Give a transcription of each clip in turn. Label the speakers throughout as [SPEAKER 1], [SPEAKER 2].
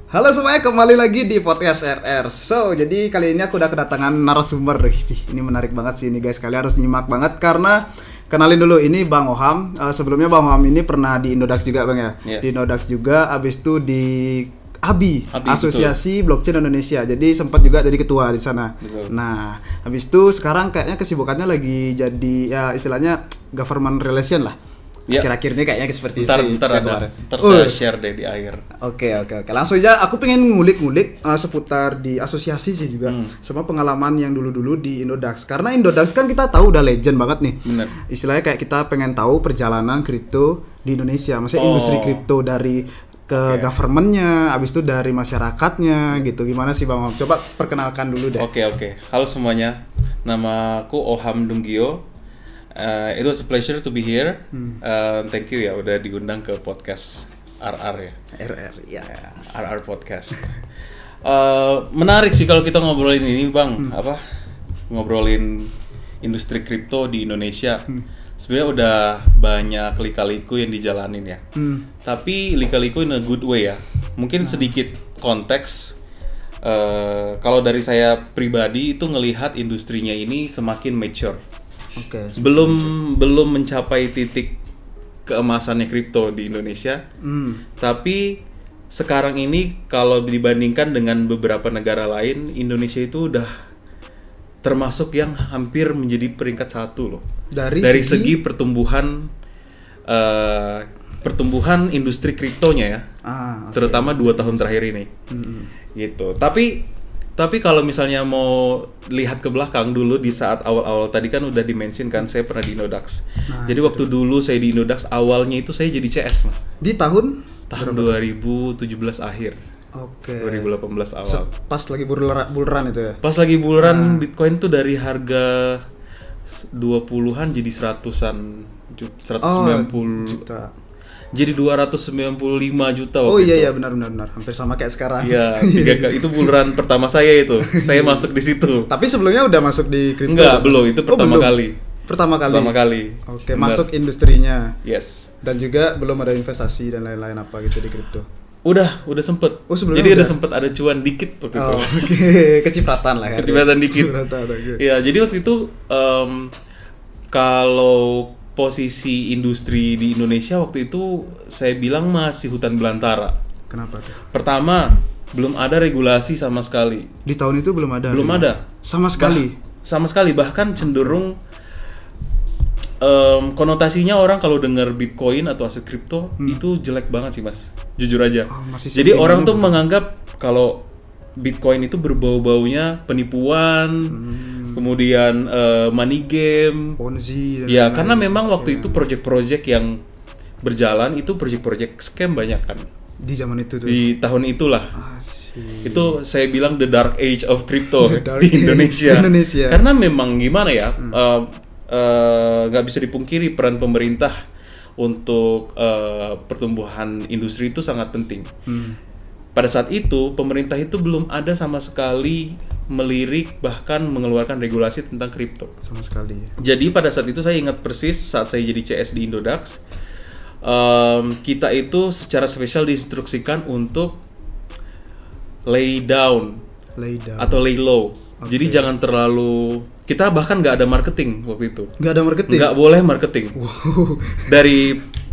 [SPEAKER 1] Halo semuanya, kembali lagi di podcast RR. So, jadi kali ini aku udah kedatangan narasumber. Ini menarik banget sih ini guys, kalian harus nyimak banget karena kenalin dulu, ini Bang Oham. Sebelumnya Bang Oham ini pernah di Indodax juga Bang ya? Yeah. Di Indodax juga, abis itu di ABI Asosiasi betul. Blockchain Indonesia. Jadi sempat juga jadi ketua di sana. Betul. Nah, habis itu sekarang kayaknya kesibukannya lagi jadi ya istilahnya government relation lah. Ya. Akhir-akhir ini kayaknya seperti itu.
[SPEAKER 2] Ntar saya share deh di akhir.
[SPEAKER 1] Oke. Langsung aja aku pengen ngulik-ngulik seputar di asosiasi sih juga. Sama pengalaman yang dulu-dulu di Indodax. Karena Indodax kan kita tahu udah legend banget nih.
[SPEAKER 2] Bener.
[SPEAKER 1] Istilahnya kayak kita pengen tahu perjalanan kripto di Indonesia. Maksudnya industri kripto dari ke government-nya, abis itu dari masyarakatnya gitu. Gimana sih Bang Oham? Coba perkenalkan dulu deh.
[SPEAKER 2] Oke. Halo semuanya. Namaku Oham Dunggio. It was a pleasure to be here. Thank you ya udah diundang ke podcast RR ya.
[SPEAKER 1] RR ya.
[SPEAKER 2] RR podcast. Menarik sih kalau kita ngobrolin ini Bang, ngobrolin industri kripto di Indonesia. Sebenarnya udah banyak lika-liku yang dijalanin ya. Tapi lika-liku in a good way ya. Mungkin sedikit konteks. Kalau dari saya pribadi itu ngelihat industrinya ini semakin mature. Belum mencapai titik keemasannya kripto di Indonesia. Tapi sekarang ini kalau dibandingkan dengan beberapa negara lain, Indonesia itu udah termasuk yang hampir menjadi peringkat 1 loh. Dari segi pertumbuhan industri kriptonya ya. Terutama 2 tahun terakhir ini. Gitu. Tapi kalau misalnya mau lihat ke belakang dulu di saat awal-awal tadi kan udah dimention kan saya pernah di Indodax. Jadi waktu dulu saya di Indodax awalnya itu saya jadi CS Mas.
[SPEAKER 1] Di tahun
[SPEAKER 2] 2017 akhir. 2018 awal.
[SPEAKER 1] Pas lagi bull run itu ya.
[SPEAKER 2] Pas lagi bull run Bitcoin tuh dari harga 20-an jadi 100-an 190
[SPEAKER 1] juta.
[SPEAKER 2] Jadi 295 juta waktu itu.
[SPEAKER 1] Oh iya benar. Hampir sama kayak sekarang.
[SPEAKER 2] Iya, 3 kali itu bull run pertama saya itu. Saya masuk di situ.
[SPEAKER 1] Tapi sebelumnya udah masuk di kripto?
[SPEAKER 2] Enggak, belum. Itu pertama kali.
[SPEAKER 1] Pertama kali. Oke,
[SPEAKER 2] benar.
[SPEAKER 1] Masuk industrinya.
[SPEAKER 2] Yes.
[SPEAKER 1] Dan juga belum ada investasi dan lain-lain apa gitu di kripto.
[SPEAKER 2] Udah sempet. Jadi udah sempet ada cuan dikit waktu itu.
[SPEAKER 1] Kecipratan lah ya.
[SPEAKER 2] Kecipratan dikit. Iya, jadi waktu itu kalau posisi industri di Indonesia waktu itu saya bilang masih hutan belantara.
[SPEAKER 1] Kenapa tuh?
[SPEAKER 2] Pertama, belum ada regulasi sama sekali.
[SPEAKER 1] Di tahun itu belum ada.
[SPEAKER 2] Belum ada.
[SPEAKER 1] Sama sekali.
[SPEAKER 2] Sama sekali, bahkan cenderung konotasinya orang kalau dengar Bitcoin atau aset kripto itu jelek banget sih Mas. Jujur aja. Jadi orang tuh menganggap kalau Bitcoin itu berbau-baunya penipuan, kemudian money game,
[SPEAKER 1] Ponzi.
[SPEAKER 2] Ya, karena memang waktu itu project-project yang berjalan itu project-project scam banyak kan.
[SPEAKER 1] Di zaman itu tuh.
[SPEAKER 2] Di tahun itulah. Itu saya bilang the dark age of crypto di Indonesia. Karena memang gimana ya, nggak bisa dipungkiri peran pemerintah untuk pertumbuhan industri itu sangat penting. Pada saat itu, pemerintah itu belum ada sama sekali melirik bahkan mengeluarkan regulasi tentang kripto.
[SPEAKER 1] Sama sekali.
[SPEAKER 2] Jadi pada saat itu saya ingat persis saat saya jadi CS di Indodax, kita itu secara spesial diinstruksikan untuk lay down atau lay low. Jadi jangan terlalu, kita bahkan nggak ada marketing waktu itu.
[SPEAKER 1] Nggak ada marketing?
[SPEAKER 2] Nggak boleh marketing.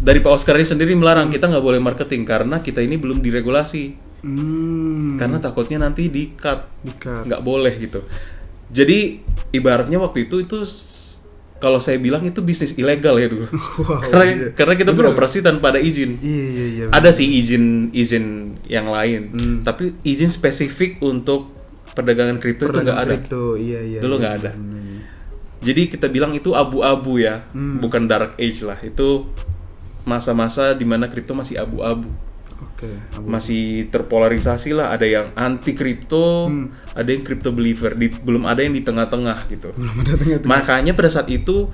[SPEAKER 2] Dari Pak Oscar ini sendiri melarang kita nggak boleh marketing karena kita ini belum diregulasi. Karena takutnya nanti di-cut. Nggak boleh gitu. Jadi ibaratnya waktu itu kalau saya bilang itu bisnis ilegal ya dulu. Karena kita beroperasi tanpa ada izin.
[SPEAKER 1] Iya.
[SPEAKER 2] Ada sih izin yang lain, tapi izin spesifik untuk perdagangan kripto itu nggak ada. Dulu nggak ada. Jadi kita bilang itu abu-abu ya, bukan dark age lah. Itu masa-masa di mana kripto masih abu-abu. Masih terpolarisasi lah, ada yang anti kripto, ada yang crypto believer, belum ada yang di tengah-tengah gitu. Makanya pada saat itu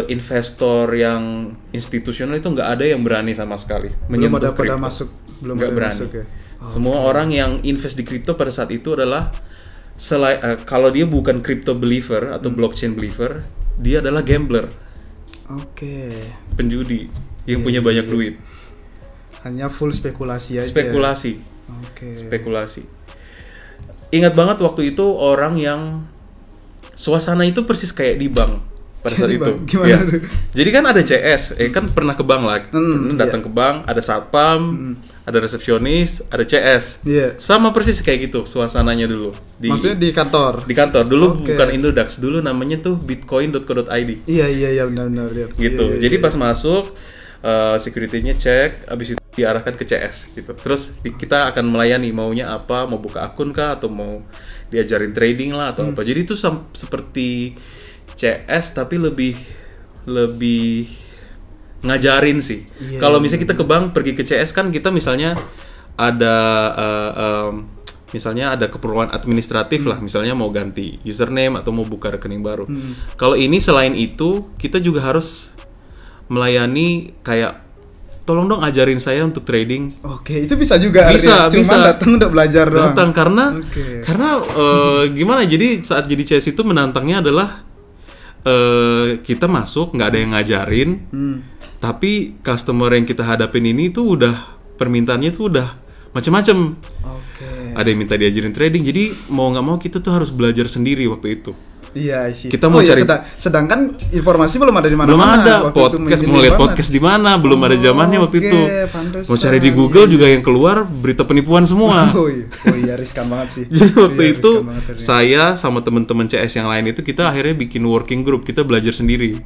[SPEAKER 2] investor yang institusional itu nggak ada yang berani sama sekali menyentuh kripto. Nggak berani. Semua orang yang invest di kripto pada saat itu adalah kalau dia bukan crypto believer atau blockchain believer, dia adalah gambler. Penjudi yang punya banyak duit.
[SPEAKER 1] Hanya full spekulasi aja.
[SPEAKER 2] Spekulasi. Spekulasi. Ingat banget waktu itu orang yang suasana itu persis kayak di bank pada saat itu.
[SPEAKER 1] Gimana?
[SPEAKER 2] Jadi kan ada CS, kan pernah ke bank lah, datang ke bank, ada satpam, ada resepsionis, ada CS. Sama persis kayak gitu suasananya dulu.
[SPEAKER 1] Maksudnya di kantor?
[SPEAKER 2] Di kantor dulu, bukan Indodax, dulu namanya tuh bitcoin.co.id.
[SPEAKER 1] Iya benar.
[SPEAKER 2] Gitu. Jadi pas masuk security-nya cek, abis itu diarahkan ke CS gitu. Terus kita akan melayani, maunya apa, mau buka akun kah atau mau diajarin trading lah atau apa. Jadi itu seperti CS tapi lebih ngajarin sih. Kalau misalnya kita ke bank pergi ke CS kan kita misalnya ada misalnya ada keperluan administratif lah, misalnya mau ganti username atau mau buka rekening baru. Kalau ini selain itu kita juga harus melayani kayak tolong dong ajarin saya untuk trading.
[SPEAKER 1] Oke, itu bisa juga.
[SPEAKER 2] Bisa.
[SPEAKER 1] Datang udah belajar doang.
[SPEAKER 2] Datang karena gimana? Jadi saat jadi CS itu menantangnya adalah kita masuk nggak ada yang ngajarin, tapi customer yang kita hadapin ini tuh udah permintaannya tuh udah macam-macam. Ada yang minta diajarin trading, jadi mau nggak mau kita tuh harus belajar sendiri waktu itu.
[SPEAKER 1] Iya sih.
[SPEAKER 2] Kita mau cari.
[SPEAKER 1] Sedangkan informasi belum ada di mana-mana.
[SPEAKER 2] Belum ada podcast, mau lihat podcast di mana? Belum ada zamannya waktu itu. Mau cari di Google juga yang keluar berita penipuan semua.
[SPEAKER 1] Oh iya, riskan banget sih.
[SPEAKER 2] Jadi waktu itu saya sama teman-teman CS yang lain itu kita akhirnya bikin working group, kita belajar sendiri.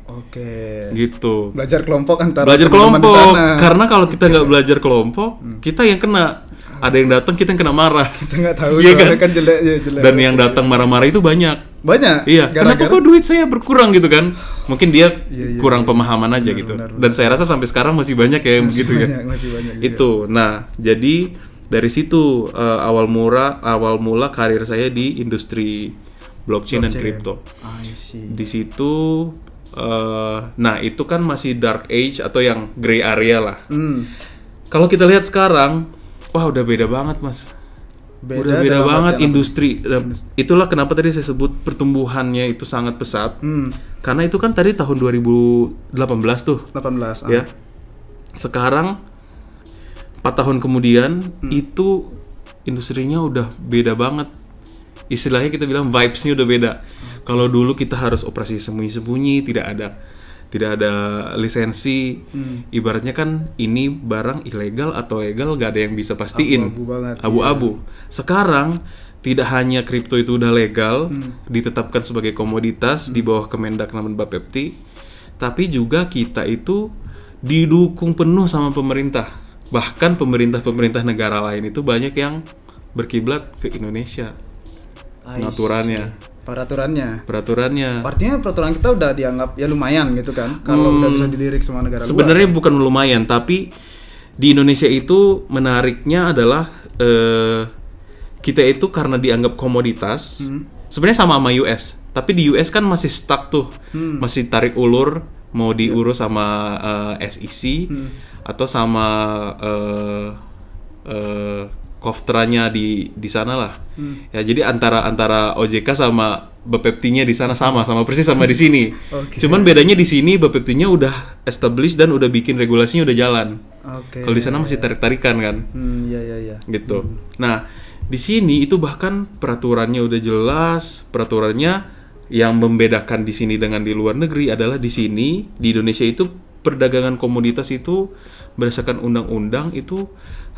[SPEAKER 2] Gitu.
[SPEAKER 1] Belajar kelompok antara.
[SPEAKER 2] Belajar kelompok. Karena kalau kita nggak belajar kelompok, kita yang kena. Ada yang datang kita yang kena marah.
[SPEAKER 1] Kita nggak tahu. Iya kan jelek.
[SPEAKER 2] Dan yang datang marah-marah itu banyak.
[SPEAKER 1] Iya.
[SPEAKER 2] Kenapa kok duit saya berkurang gitu kan? Mungkin dia kurang pemahaman aja gitu. Benar. Dan saya rasa sampai sekarang masih banyak ya yang begitu ya.
[SPEAKER 1] Masih banyak.
[SPEAKER 2] Itu. Nah, jadi dari situ awal mula karir saya di industri blockchain dan crypto. Di situ nah itu kan masih dark age atau yang gray area lah. Kalau kita lihat sekarang, wah udah beda banget mas. Udah beda banget industri. Itulah kenapa tadi saya sebut pertumbuhannya itu sangat pesat. Karena itu kan tadi tahun 2018 tuh.
[SPEAKER 1] 18.
[SPEAKER 2] Ya. Sekarang 4 tahun kemudian itu industrinya udah beda banget. Istilahnya kita bilang vibes-nya udah beda. Kalau dulu kita harus operasi sembunyi-sembunyi, tidak ada lisensi. Ibaratnya kan ini barang ilegal atau legal gak ada yang bisa pastiin. Abu-abu. Sekarang tidak hanya kripto itu udah legal, ditetapkan sebagai komoditas di bawah Kemendak namun Bapepti, tapi juga kita itu didukung penuh sama pemerintah. Bahkan pemerintah negara lain itu banyak yang berkiblat ke Indonesia. Peraturannya.
[SPEAKER 1] Artinya peraturan kita udah dianggap ya lumayan gitu kan. Kalau udah bisa dilirik semua negara luar.
[SPEAKER 2] Sebenarnya bukan lumayan, tapi di Indonesia itu menariknya adalah kita itu karena dianggap komoditas. Sebenarnya sama US, tapi di US kan masih stuck tuh. Masih tarik ulur mau diurus sama SEC atau sama Koftranya di sana lah. Ya jadi antara OJK sama Bapepti-nya di sana sama persis sama di sini. Cuman bedanya di sini Bapepti-nya udah established dan udah bikin regulasinya udah jalan. Kalau di sana masih tarik-tarikan kan.
[SPEAKER 1] Iya.
[SPEAKER 2] Gitu. Nah, di sini itu bahkan peraturannya udah jelas. Peraturannya yang membedakan di sini dengan di luar negeri adalah di sini di Indonesia itu perdagangan komoditas itu berdasarkan undang-undang itu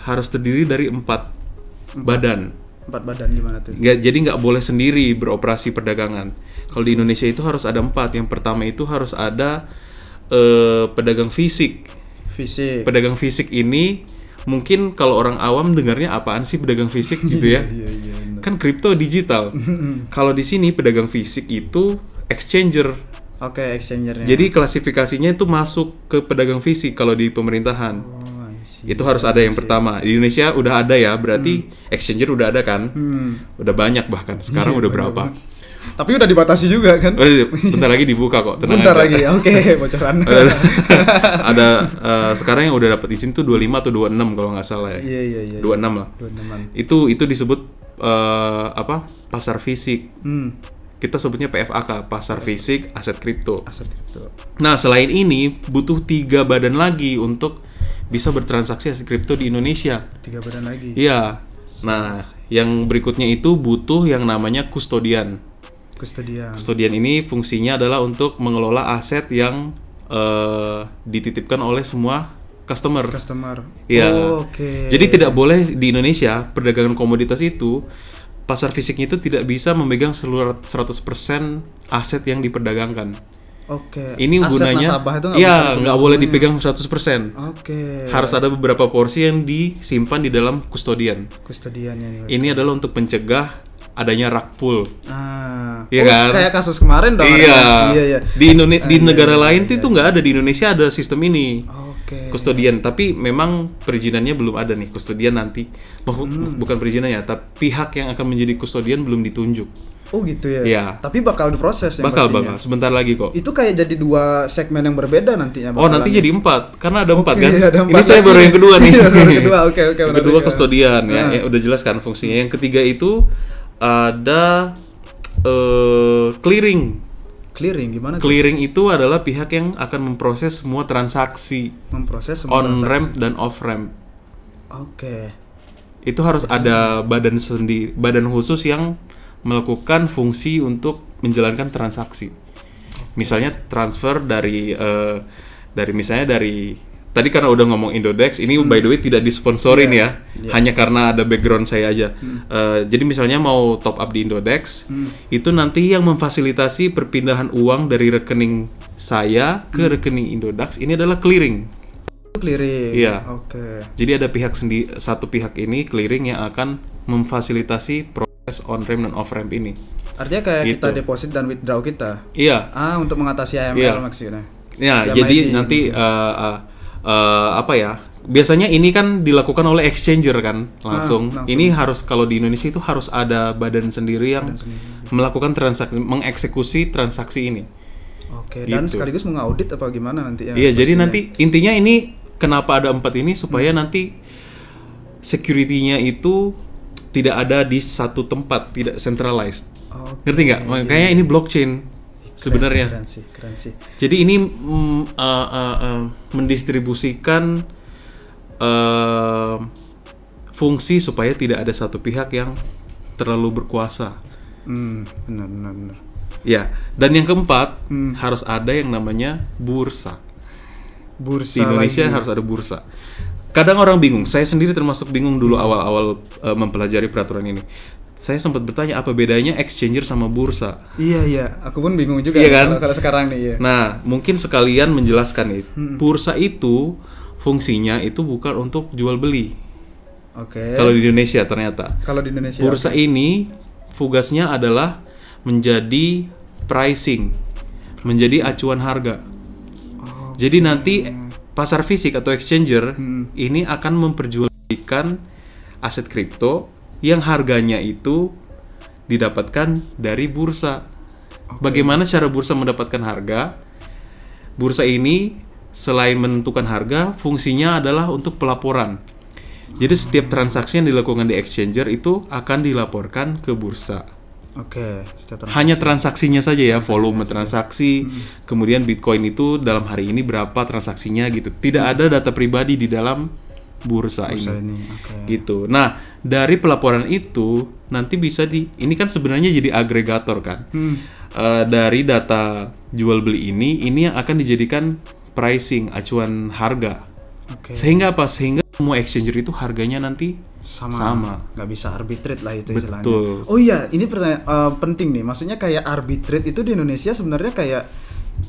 [SPEAKER 2] harus terdiri dari 4 badan.
[SPEAKER 1] 4 badan gimana tuh?
[SPEAKER 2] Jadi nggak boleh sendiri beroperasi perdagangan. Kalau di Indonesia itu harus ada 4. Yang pertama itu harus ada pedagang fisik. Pedagang fisik ini mungkin kalau orang awam dengarnya apaan sih pedagang fisik gitu ya? Iya, kan kripto digital. Kalau di sini pedagang fisik itu exchanger.
[SPEAKER 1] Exchangernya.
[SPEAKER 2] Jadi klasifikasinya itu masuk ke pedagang fisik kalau di pemerintahan. Itu harus ada yang pertama. Di Indonesia udah ada ya, berarti exchanger udah ada kan? Udah banyak bahkan. Sekarang udah berapa?
[SPEAKER 1] Tapi udah dibatasi juga kan?
[SPEAKER 2] Bentar lagi dibuka kok, tenang
[SPEAKER 1] aja. Bentar lagi, bocoran.
[SPEAKER 2] Ada sekarang yang udah dapat izin tuh 25 atau 26 kalau nggak salah ya.
[SPEAKER 1] Iya.
[SPEAKER 2] 26 lah. 26. Itu disebut pasar fisik. Kita sebutnya PFAK, pasar fisik aset kripto. Nah, selain ini butuh 3 badan lagi untuk bisa bertransaksi aset kripto di Indonesia.
[SPEAKER 1] 3 badan lagi?
[SPEAKER 2] Iya. Nah, yang berikutnya itu butuh yang namanya kustodian. Kustodian ini fungsinya adalah untuk mengelola aset yang dititipkan oleh semua customer. Ya. Jadi tidak boleh di Indonesia perdagangan komoditas itu pasar fisiknya itu tidak bisa memegang seluruh 100% aset yang diperdagangkan. Ini gunanya nggak boleh dipegang 100%. Harus ada beberapa porsi yang disimpan di dalam kustodian. Ini adalah untuk mencegah adanya rug pull. Iya kan?
[SPEAKER 1] Kayak kasus kemarin dong.
[SPEAKER 2] Iya. Di negara lain itu nggak ada, di Indonesia ada sistem ini. Kustodian, tapi memang perizinannya belum ada nih. Kustodian nanti bukan perizinannya, tapi pihak yang akan menjadi kustodian belum ditunjuk.
[SPEAKER 1] Oh gitu ya.
[SPEAKER 2] Iya.
[SPEAKER 1] Tapi bakal diproses yang
[SPEAKER 2] bakal sebentar lagi kok.
[SPEAKER 1] Itu kayak jadi 2 segmen yang berbeda nantinya.
[SPEAKER 2] Nanti jadi 4 karena ada 4 kan.
[SPEAKER 1] Ada 4
[SPEAKER 2] ini saya baru yang kedua nih.
[SPEAKER 1] Oke.
[SPEAKER 2] Yang kedua kustodian ya, udah jelas kan fungsinya. Yang ketiga itu ada clearing.
[SPEAKER 1] Gimana tuh?
[SPEAKER 2] Clearing itu adalah pihak yang akan memproses semua transaksi. On-ramp dan off-ramp. Itu harus ada badan khusus yang melakukan fungsi untuk menjalankan transaksi. Misalnya transfer dari tadi karena udah ngomong Indodex, ini by the way tidak disponsorin hanya karena ada background saya aja. Jadi misalnya mau top up di Indodex, itu nanti yang memfasilitasi perpindahan uang dari rekening saya ke rekening Indodax ini adalah clearing. Iya. Jadi ada satu pihak ini clearing yang akan memfasilitasi proses on-ramp dan off-ramp ini.
[SPEAKER 1] Artinya kayak gitu. Kita deposit dan withdraw kita.
[SPEAKER 2] Iya.
[SPEAKER 1] Untuk mengatasi AML maksudnya.
[SPEAKER 2] Ya, jadi nanti biasanya ini kan dilakukan oleh exchanger kan langsung. Ini harus, kalau di Indonesia itu harus ada badan sendiri yang melakukan mengeksekusi transaksi ini.
[SPEAKER 1] Dan sekaligus mengaudit apa gimana nanti ya?
[SPEAKER 2] Iya, jadi nanti intinya ini kenapa ada 4 ini supaya nanti security-nya itu tidak ada di satu tempat, tidak centralized. Ngerti nggak? Makanya ini blockchain. Sebenarnya
[SPEAKER 1] keren sih.
[SPEAKER 2] Jadi ini mendistribusikan fungsi supaya tidak ada satu pihak yang terlalu berkuasa.
[SPEAKER 1] Benar.
[SPEAKER 2] Ya, dan yang keempat harus ada yang namanya bursa. Di Indonesia lagi. Harus ada bursa. Kadang orang bingung, saya sendiri termasuk bingung dulu awal-awal mempelajari peraturan ini. Saya sempat bertanya apa bedanya exchanger sama bursa.
[SPEAKER 1] Iya, aku pun bingung juga.
[SPEAKER 2] Iya kan?
[SPEAKER 1] Kalau sekarang nih. Iya.
[SPEAKER 2] Nah, mungkin sekalian menjelaskan nih. Bursa itu fungsinya itu bukan untuk jual beli. Kalau di Indonesia ternyata. Bursa ini tugasnya adalah menjadi pricing, menjadi acuan harga. Jadi nanti pasar fisik atau exchanger ini akan memperjualbelikan aset kripto yang harganya itu didapatkan dari bursa. Bagaimana cara bursa mendapatkan harga? Bursa ini selain menentukan harga, fungsinya adalah untuk pelaporan. Jadi setiap transaksi yang dilakukan di exchanger itu akan dilaporkan ke bursa. Hanya transaksinya saja ya, volume transaksi, kemudian Bitcoin itu dalam hari ini berapa transaksinya gitu. Tidak ada data pribadi di dalam bursa ini. Gitu. Nah, dari pelaporan itu nanti bisa ini kan sebenarnya jadi agregator kan. Dari data jual beli ini yang akan dijadikan pricing, acuan harga. Sehingga apa? Sehingga semua exchanger itu harganya nanti sama.
[SPEAKER 1] Nggak bisa arbitrate lah itu istilahnya.
[SPEAKER 2] Betul.
[SPEAKER 1] Oh iya, ini pertanyaan penting nih. Maksudnya kayak arbitrate itu di Indonesia sebenarnya kayak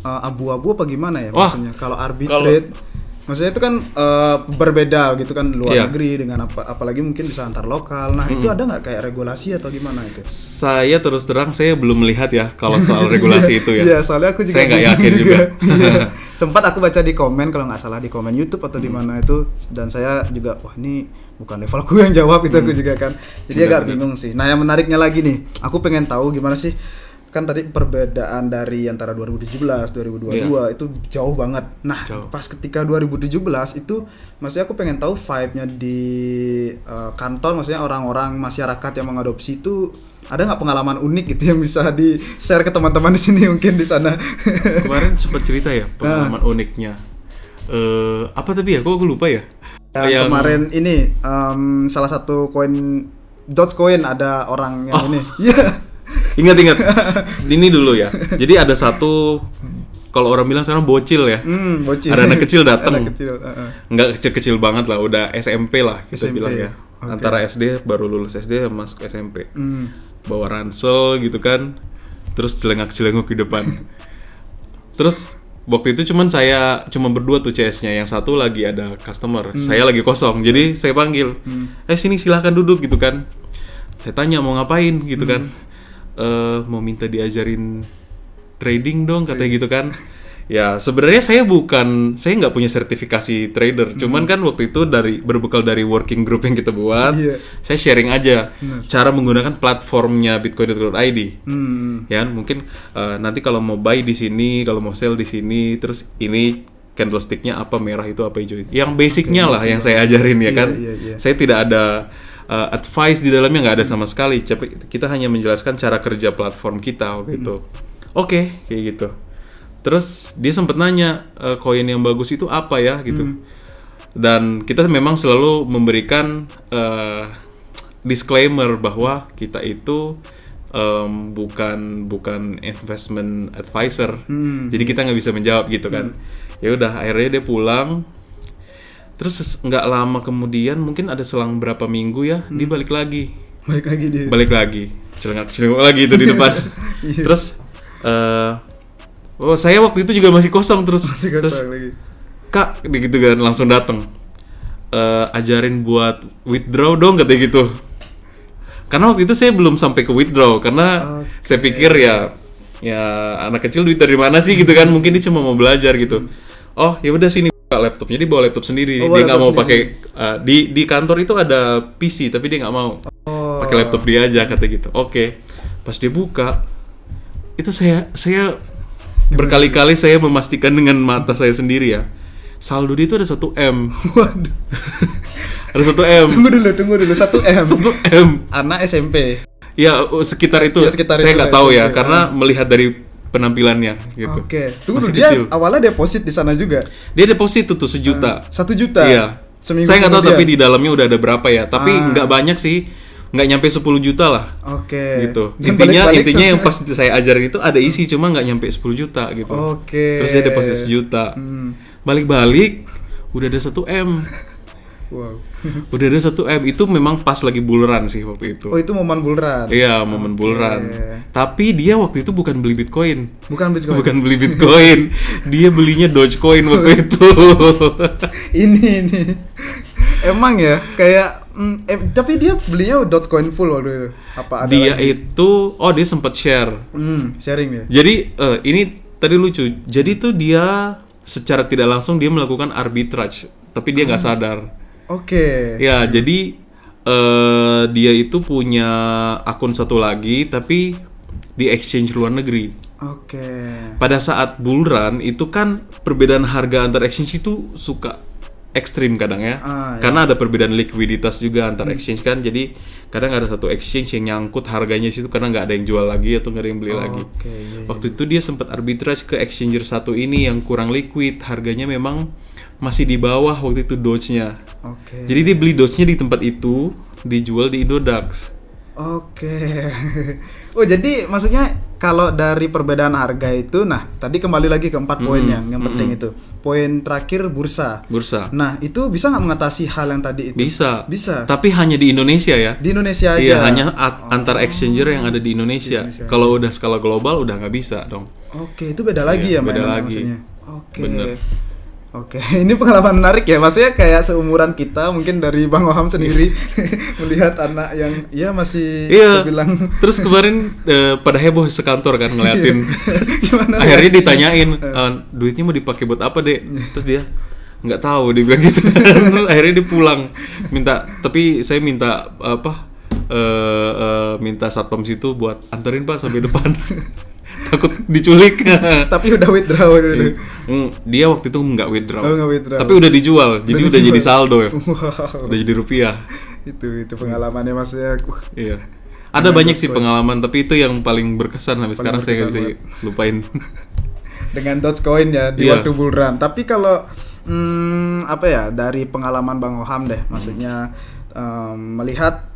[SPEAKER 1] abu-abu apa gimana ya? Maksudnya kalau arbitrate maksudnya itu kan berbeda gitu kan luar negeri dengan apalagi mungkin bisa antar lokal. Nah, itu ada nggak kayak regulasi atau gimana itu?
[SPEAKER 2] Saya terus terang saya belum melihat ya kalau soal regulasi itu ya.
[SPEAKER 1] Iya, soalnya aku juga
[SPEAKER 2] saya nggak yakin juga.
[SPEAKER 1] Sempat aku baca di komen, kalau nggak salah di komen YouTube atau di mana itu, dan saya juga wah ini bukan levelku yang jawab itu aku juga kan. Jadi agak bingung sih. Nah, yang menariknya lagi nih, aku pengen tahu gimana sih, kan tadi perbedaan dari antara 2017 2022 itu jauh banget. Nah, pas ketika 2017 itu maksudnya aku pengen tahu vibe-nya di kantor, maksudnya orang-orang masyarakat yang mengadopsi itu ada nggak pengalaman unik gitu yang bisa di-share ke teman-teman di sini mungkin di sana.
[SPEAKER 2] Kemarin sempat cerita ya pengalaman uniknya. Apa tadi ya? Kok aku lupa ya?
[SPEAKER 1] Kemarin ini salah satu koin Dogecoin ada orang yang ini. Iya.
[SPEAKER 2] Ingat. Ini dulu ya. Jadi ada satu, kalau orang bilang sekarang bocil ya.
[SPEAKER 1] Bocil.
[SPEAKER 2] Ada anak kecil datang.
[SPEAKER 1] Anak kecil.
[SPEAKER 2] Nggak kecil-kecil banget lah, udah SMP lah kita bilang ya.
[SPEAKER 1] Okay.
[SPEAKER 2] Antara SD, baru lulus SD masuk SMP. Bawa ransel gitu kan. Terus celengak-celenguk di depan. Terus waktu itu saya cuma berdua tuh CS-nya, yang satu lagi ada customer, saya lagi kosong, jadi saya panggil, sini silahkan duduk gitu kan. Saya tanya mau ngapain gitu kan, mau minta diajarin trading dong katanya gitu kan. Ya sebenarnya saya nggak punya sertifikasi trader, cuman kan waktu itu berbekal dari working group yang kita buat, saya sharing aja cara menggunakan platformnya bitcoin.id. Ya mungkin nanti kalau mau buy di sini, kalau mau sell di sini, terus ini candlesticknya apa, merah itu apa, hijau, yang basicnya lah yang saya ajarin ya kan. Saya tidak ada advice di dalamnya, nggak ada sama sekali, kita hanya menjelaskan cara kerja platform kita waktu itu. Oke, kayak gitu. Terus dia sempat nanya, koin yang bagus itu apa ya gitu. Dan kita memang selalu memberikan disclaimer bahwa kita itu bukan investment advisor. Jadi kita nggak bisa menjawab gitu kan. Ya udah, akhirnya dia pulang. Terus nggak lama kemudian, mungkin ada selang berapa minggu ya, dia balik lagi. Balik lagi. Celengak-celengak lagi itu di depan. Terus saya waktu itu juga masih kosong terus
[SPEAKER 1] lagi.
[SPEAKER 2] Kak, gitu kan, langsung datang. Ajarin buat withdraw dong katanya gitu. Karena waktu itu saya belum sampai ke withdraw, karena saya pikir ya anak kecil duit dari mana sih gitu kan, mungkin dia cuma mau belajar gitu. Oh ya udah, sini buka laptopnya, dia bawa laptop sendiri. Dia nggak mau pakai di kantor itu ada PC, tapi dia nggak mau pakai laptop dia aja kata gitu. Oke. Pas dia buka, itu saya berkali-kali saya memastikan dengan mata saya sendiri ya, saldo dia itu ada 1 M.
[SPEAKER 1] Waduh.
[SPEAKER 2] Ada 1 M.
[SPEAKER 1] Tunggu dulu 1 M.
[SPEAKER 2] 1 M.
[SPEAKER 1] Anak SMP.
[SPEAKER 2] Ya sekitar itu. Saya nggak tahu ya, karena melihat dari penampilannya gitu.
[SPEAKER 1] Oke. Tunggu dulu, dia awalnya deposit di sana juga.
[SPEAKER 2] Dia deposit tuh 1 juta.
[SPEAKER 1] 1 juta.
[SPEAKER 2] Iya. Seminggu saya nggak tahu tapi di dalamnya udah ada berapa ya. Tapi nggak banyak sih. Nggak nyampe 10 juta lah.
[SPEAKER 1] Oke.
[SPEAKER 2] Gitu. Intinya yang pas saya ajarin itu ada isi, cuma nggak nyampe 10 juta gitu.
[SPEAKER 1] Oke.
[SPEAKER 2] Terus dia deposit 1 juta. Balik-balik udah ada 1 M.
[SPEAKER 1] Wow.
[SPEAKER 2] Udah ada 1 M. Itu memang pas lagi bull run sih waktu itu.
[SPEAKER 1] Oh, itu momen bull run.
[SPEAKER 2] Iya, momen bull run. Tapi dia waktu itu bukan beli Bitcoin.
[SPEAKER 1] Bukan
[SPEAKER 2] beli Bitcoin. Dia belinya Dogecoin waktu itu.
[SPEAKER 1] Ini. Emang ya, kayak tapi dia belinya Dogecoin full waktu itu. Apa ada
[SPEAKER 2] dia
[SPEAKER 1] lagi?
[SPEAKER 2] Dia sempat share.
[SPEAKER 1] Sharing dia.
[SPEAKER 2] Jadi ini tadi lucu. Jadi tuh dia secara tidak langsung dia melakukan arbitrage, tapi dia nggak sadar.
[SPEAKER 1] Oke.
[SPEAKER 2] Ya, jadi dia itu punya akun satu lagi, tapi di exchange luar negeri.
[SPEAKER 1] Oke.
[SPEAKER 2] Pada saat bull run itu kan perbedaan harga antar exchange itu suka ekstrim kadang ya, karena ada perbedaan likuiditas juga antar exchange kan, jadi kadang ada satu exchange yang nyangkut harganya situ karena nggak ada yang jual lagi atau nggak ada yang beli lagi. Waktu itu dia sempat arbitrage ke exchanger satu ini yang kurang liquid, harganya memang masih di bawah waktu itu Doge-nya. Jadi dia beli Doge-nya di tempat itu, dijual di Indodax.
[SPEAKER 1] Oh, jadi maksudnya kalau dari perbedaan harga itu, nah tadi kembali lagi ke 4 poin yang penting itu. Poin terakhir bursa. Nah, itu bisa nggak mengatasi hal yang tadi itu?
[SPEAKER 2] Bisa. Tapi hanya di Indonesia ya.
[SPEAKER 1] Di Indonesia aja.
[SPEAKER 2] Iya, hanya antar exchanger yang ada di Indonesia. Kalau udah skala global udah nggak bisa dong.
[SPEAKER 1] Oke, itu beda lagi ya
[SPEAKER 2] beda lagi.
[SPEAKER 1] Maksudnya. Oke.
[SPEAKER 2] Bener.
[SPEAKER 1] Oke, ini pengalaman menarik ya. Maksudnya kayak seumuran kita, mungkin dari Bang Oham sendiri melihat anak yang masih terbilang.
[SPEAKER 2] Terus kemarin pada heboh sekantor kan ngeliatin. Akhirnya ditanyain, duitnya mau dipakai buat apa, Dek? Terus dia nggak tahu, dia bilang gitu. Akhirnya dia pulang, tapi saya minta minta satpam situ buat anterin Pak sampai depan. Takut diculik.
[SPEAKER 1] Tapi udah withdraw dulu.
[SPEAKER 2] Dia waktu itu nggak withdraw. Tapi udah dijual, jadi udah jadi saldo ya.
[SPEAKER 1] Wow.
[SPEAKER 2] Udah jadi rupiah.
[SPEAKER 1] Itu pengalamannya Mas ya.
[SPEAKER 2] Iya. Ada banyak sih pengalaman, tapi itu yang paling berkesan sampai sekarang saya nggak bisa lupain.
[SPEAKER 1] Dengan Dogecoin ya di waktu bull run. Tapi kalau dari pengalaman Bang Oham deh, maksudnya melihat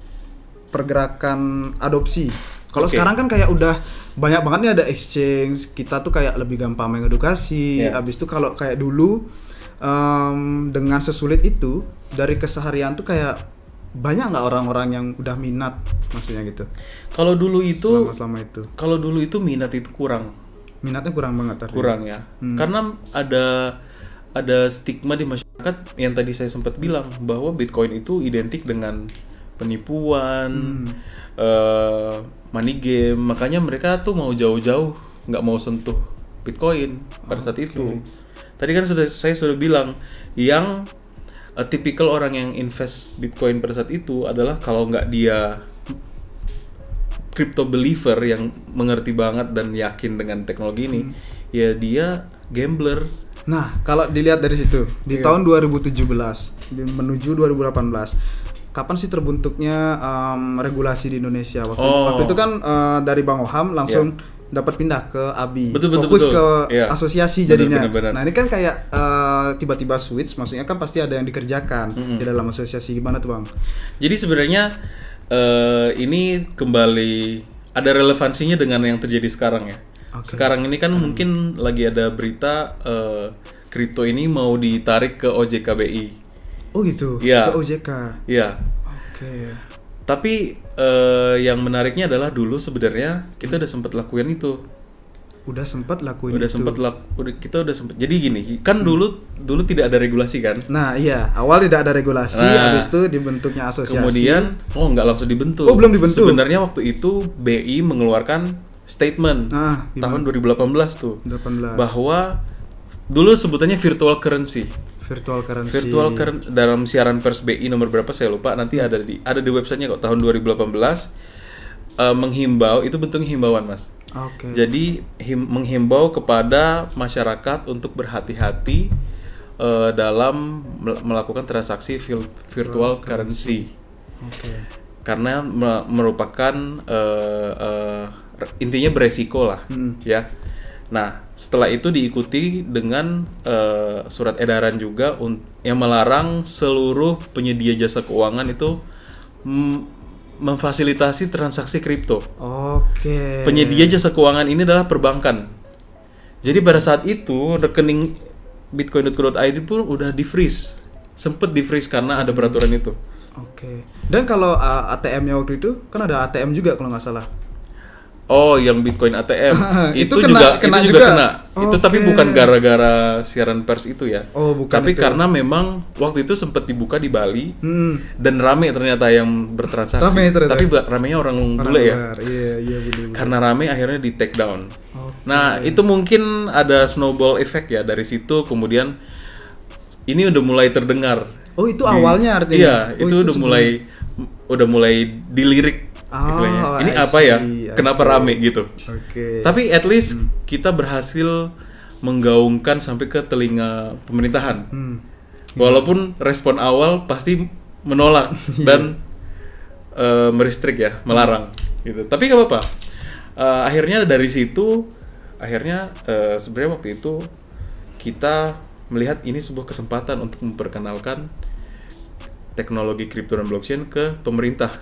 [SPEAKER 1] pergerakan adopsi. Kalau sekarang kan kayak udah banyak banget nih ada exchange, kita tuh kayak lebih gampang mengedukasi. Abis itu kalau kayak dulu dengan sesulit itu dari keseharian tuh kayak banyak nggak orang-orang yang udah minat, maksudnya gitu.
[SPEAKER 2] Kalau dulu itu
[SPEAKER 1] selama itu.
[SPEAKER 2] Kalau dulu itu minat itu kurang.
[SPEAKER 1] Minatnya kurang banget tadi.
[SPEAKER 2] Kurang ya. Karena ada stigma di masyarakat yang tadi saya sempat bilang bahwa Bitcoin itu identik dengan penipuan, money game. Makanya mereka tuh mau jauh-jauh nggak mau sentuh Bitcoin pada saat itu. Tadi kan saya sudah bilang yang tipikal orang yang invest Bitcoin pada saat itu adalah kalau nggak dia crypto believer yang mengerti banget dan yakin dengan teknologi ini, ya dia gambler.
[SPEAKER 1] Nah, kalau dilihat dari situ di tahun 2017 menuju 2018, kapan sih terbentuknya regulasi di Indonesia? Waktu itu kan dari Bang Oham langsung dapat pindah ke ABI, fokus ke asosiasi jadinya.
[SPEAKER 2] Bener.
[SPEAKER 1] Nah ini kan kayak tiba-tiba switch, maksudnya kan pasti ada yang dikerjakan di dalam asosiasi. Gimana tuh Bang?
[SPEAKER 2] Jadi sebenarnya ini kembali ada relevansinya dengan yang terjadi sekarang ya. Sekarang ini kan mungkin lagi ada berita kripto ini mau ditarik ke OJK BI.
[SPEAKER 1] Oh gitu?
[SPEAKER 2] Ke
[SPEAKER 1] OJK?
[SPEAKER 2] Iya. Tapi yang menariknya adalah dulu sebenarnya kita udah sempat lakuin itu. Kita udah sempat. Jadi gini, kan dulu tidak ada regulasi kan?
[SPEAKER 1] Nah iya, awal tidak ada regulasi, habis itu dibentuknya asosiasi.
[SPEAKER 2] Kemudian, nggak langsung dibentuk.
[SPEAKER 1] Oh belum dibentuk.
[SPEAKER 2] Sebenarnya waktu itu BI mengeluarkan statement tahun 2018 tuh, bahwa dulu sebutannya virtual currency dalam siaran pers BI nomor berapa saya lupa, nanti ada di websitenya kok, tahun 2018 menghimbau, itu bentuknya himbauan Mas. Jadi menghimbau kepada masyarakat untuk berhati-hati dalam melakukan transaksi virtual currency. Karena merupakan intinya beresiko lah ya. Nah, setelah itu diikuti dengan surat edaran juga yang melarang seluruh penyedia jasa keuangan itu memfasilitasi transaksi kripto. Penyedia jasa keuangan ini adalah perbankan. Jadi pada saat itu rekening bitcoin.co.id pun udah di-freeze. Sempet di-freeze karena ada peraturan itu.
[SPEAKER 1] Dan kalau ATM-nya waktu itu kan ada ATM juga kalau nggak salah.
[SPEAKER 2] Oh, yang Bitcoin ATM itu juga kena. Itu tapi bukan gara-gara siaran pers itu ya. Tapi itu karena memang waktu itu sempat dibuka di Bali dan rame ternyata yang bertransaksi. Tapi ramenya orang bule ya.
[SPEAKER 1] Iya, bener.
[SPEAKER 2] Karena rame akhirnya di take down. Nah, itu mungkin ada snowball effect ya dari situ, kemudian ini udah mulai terdengar.
[SPEAKER 1] Itu awalnya artinya.
[SPEAKER 2] Iya, itu udah mulai dilirik. Ini apa ya? Kenapa rame gitu? Tapi at least kita berhasil menggaungkan sampai ke telinga pemerintahan. Walaupun respon awal pasti menolak dan merestrik ya, melarang gitu. Tapi nggak apa-apa. Akhirnya dari situ, sebenarnya waktu itu kita melihat ini sebuah kesempatan untuk memperkenalkan teknologi kripto dan blockchain ke pemerintah.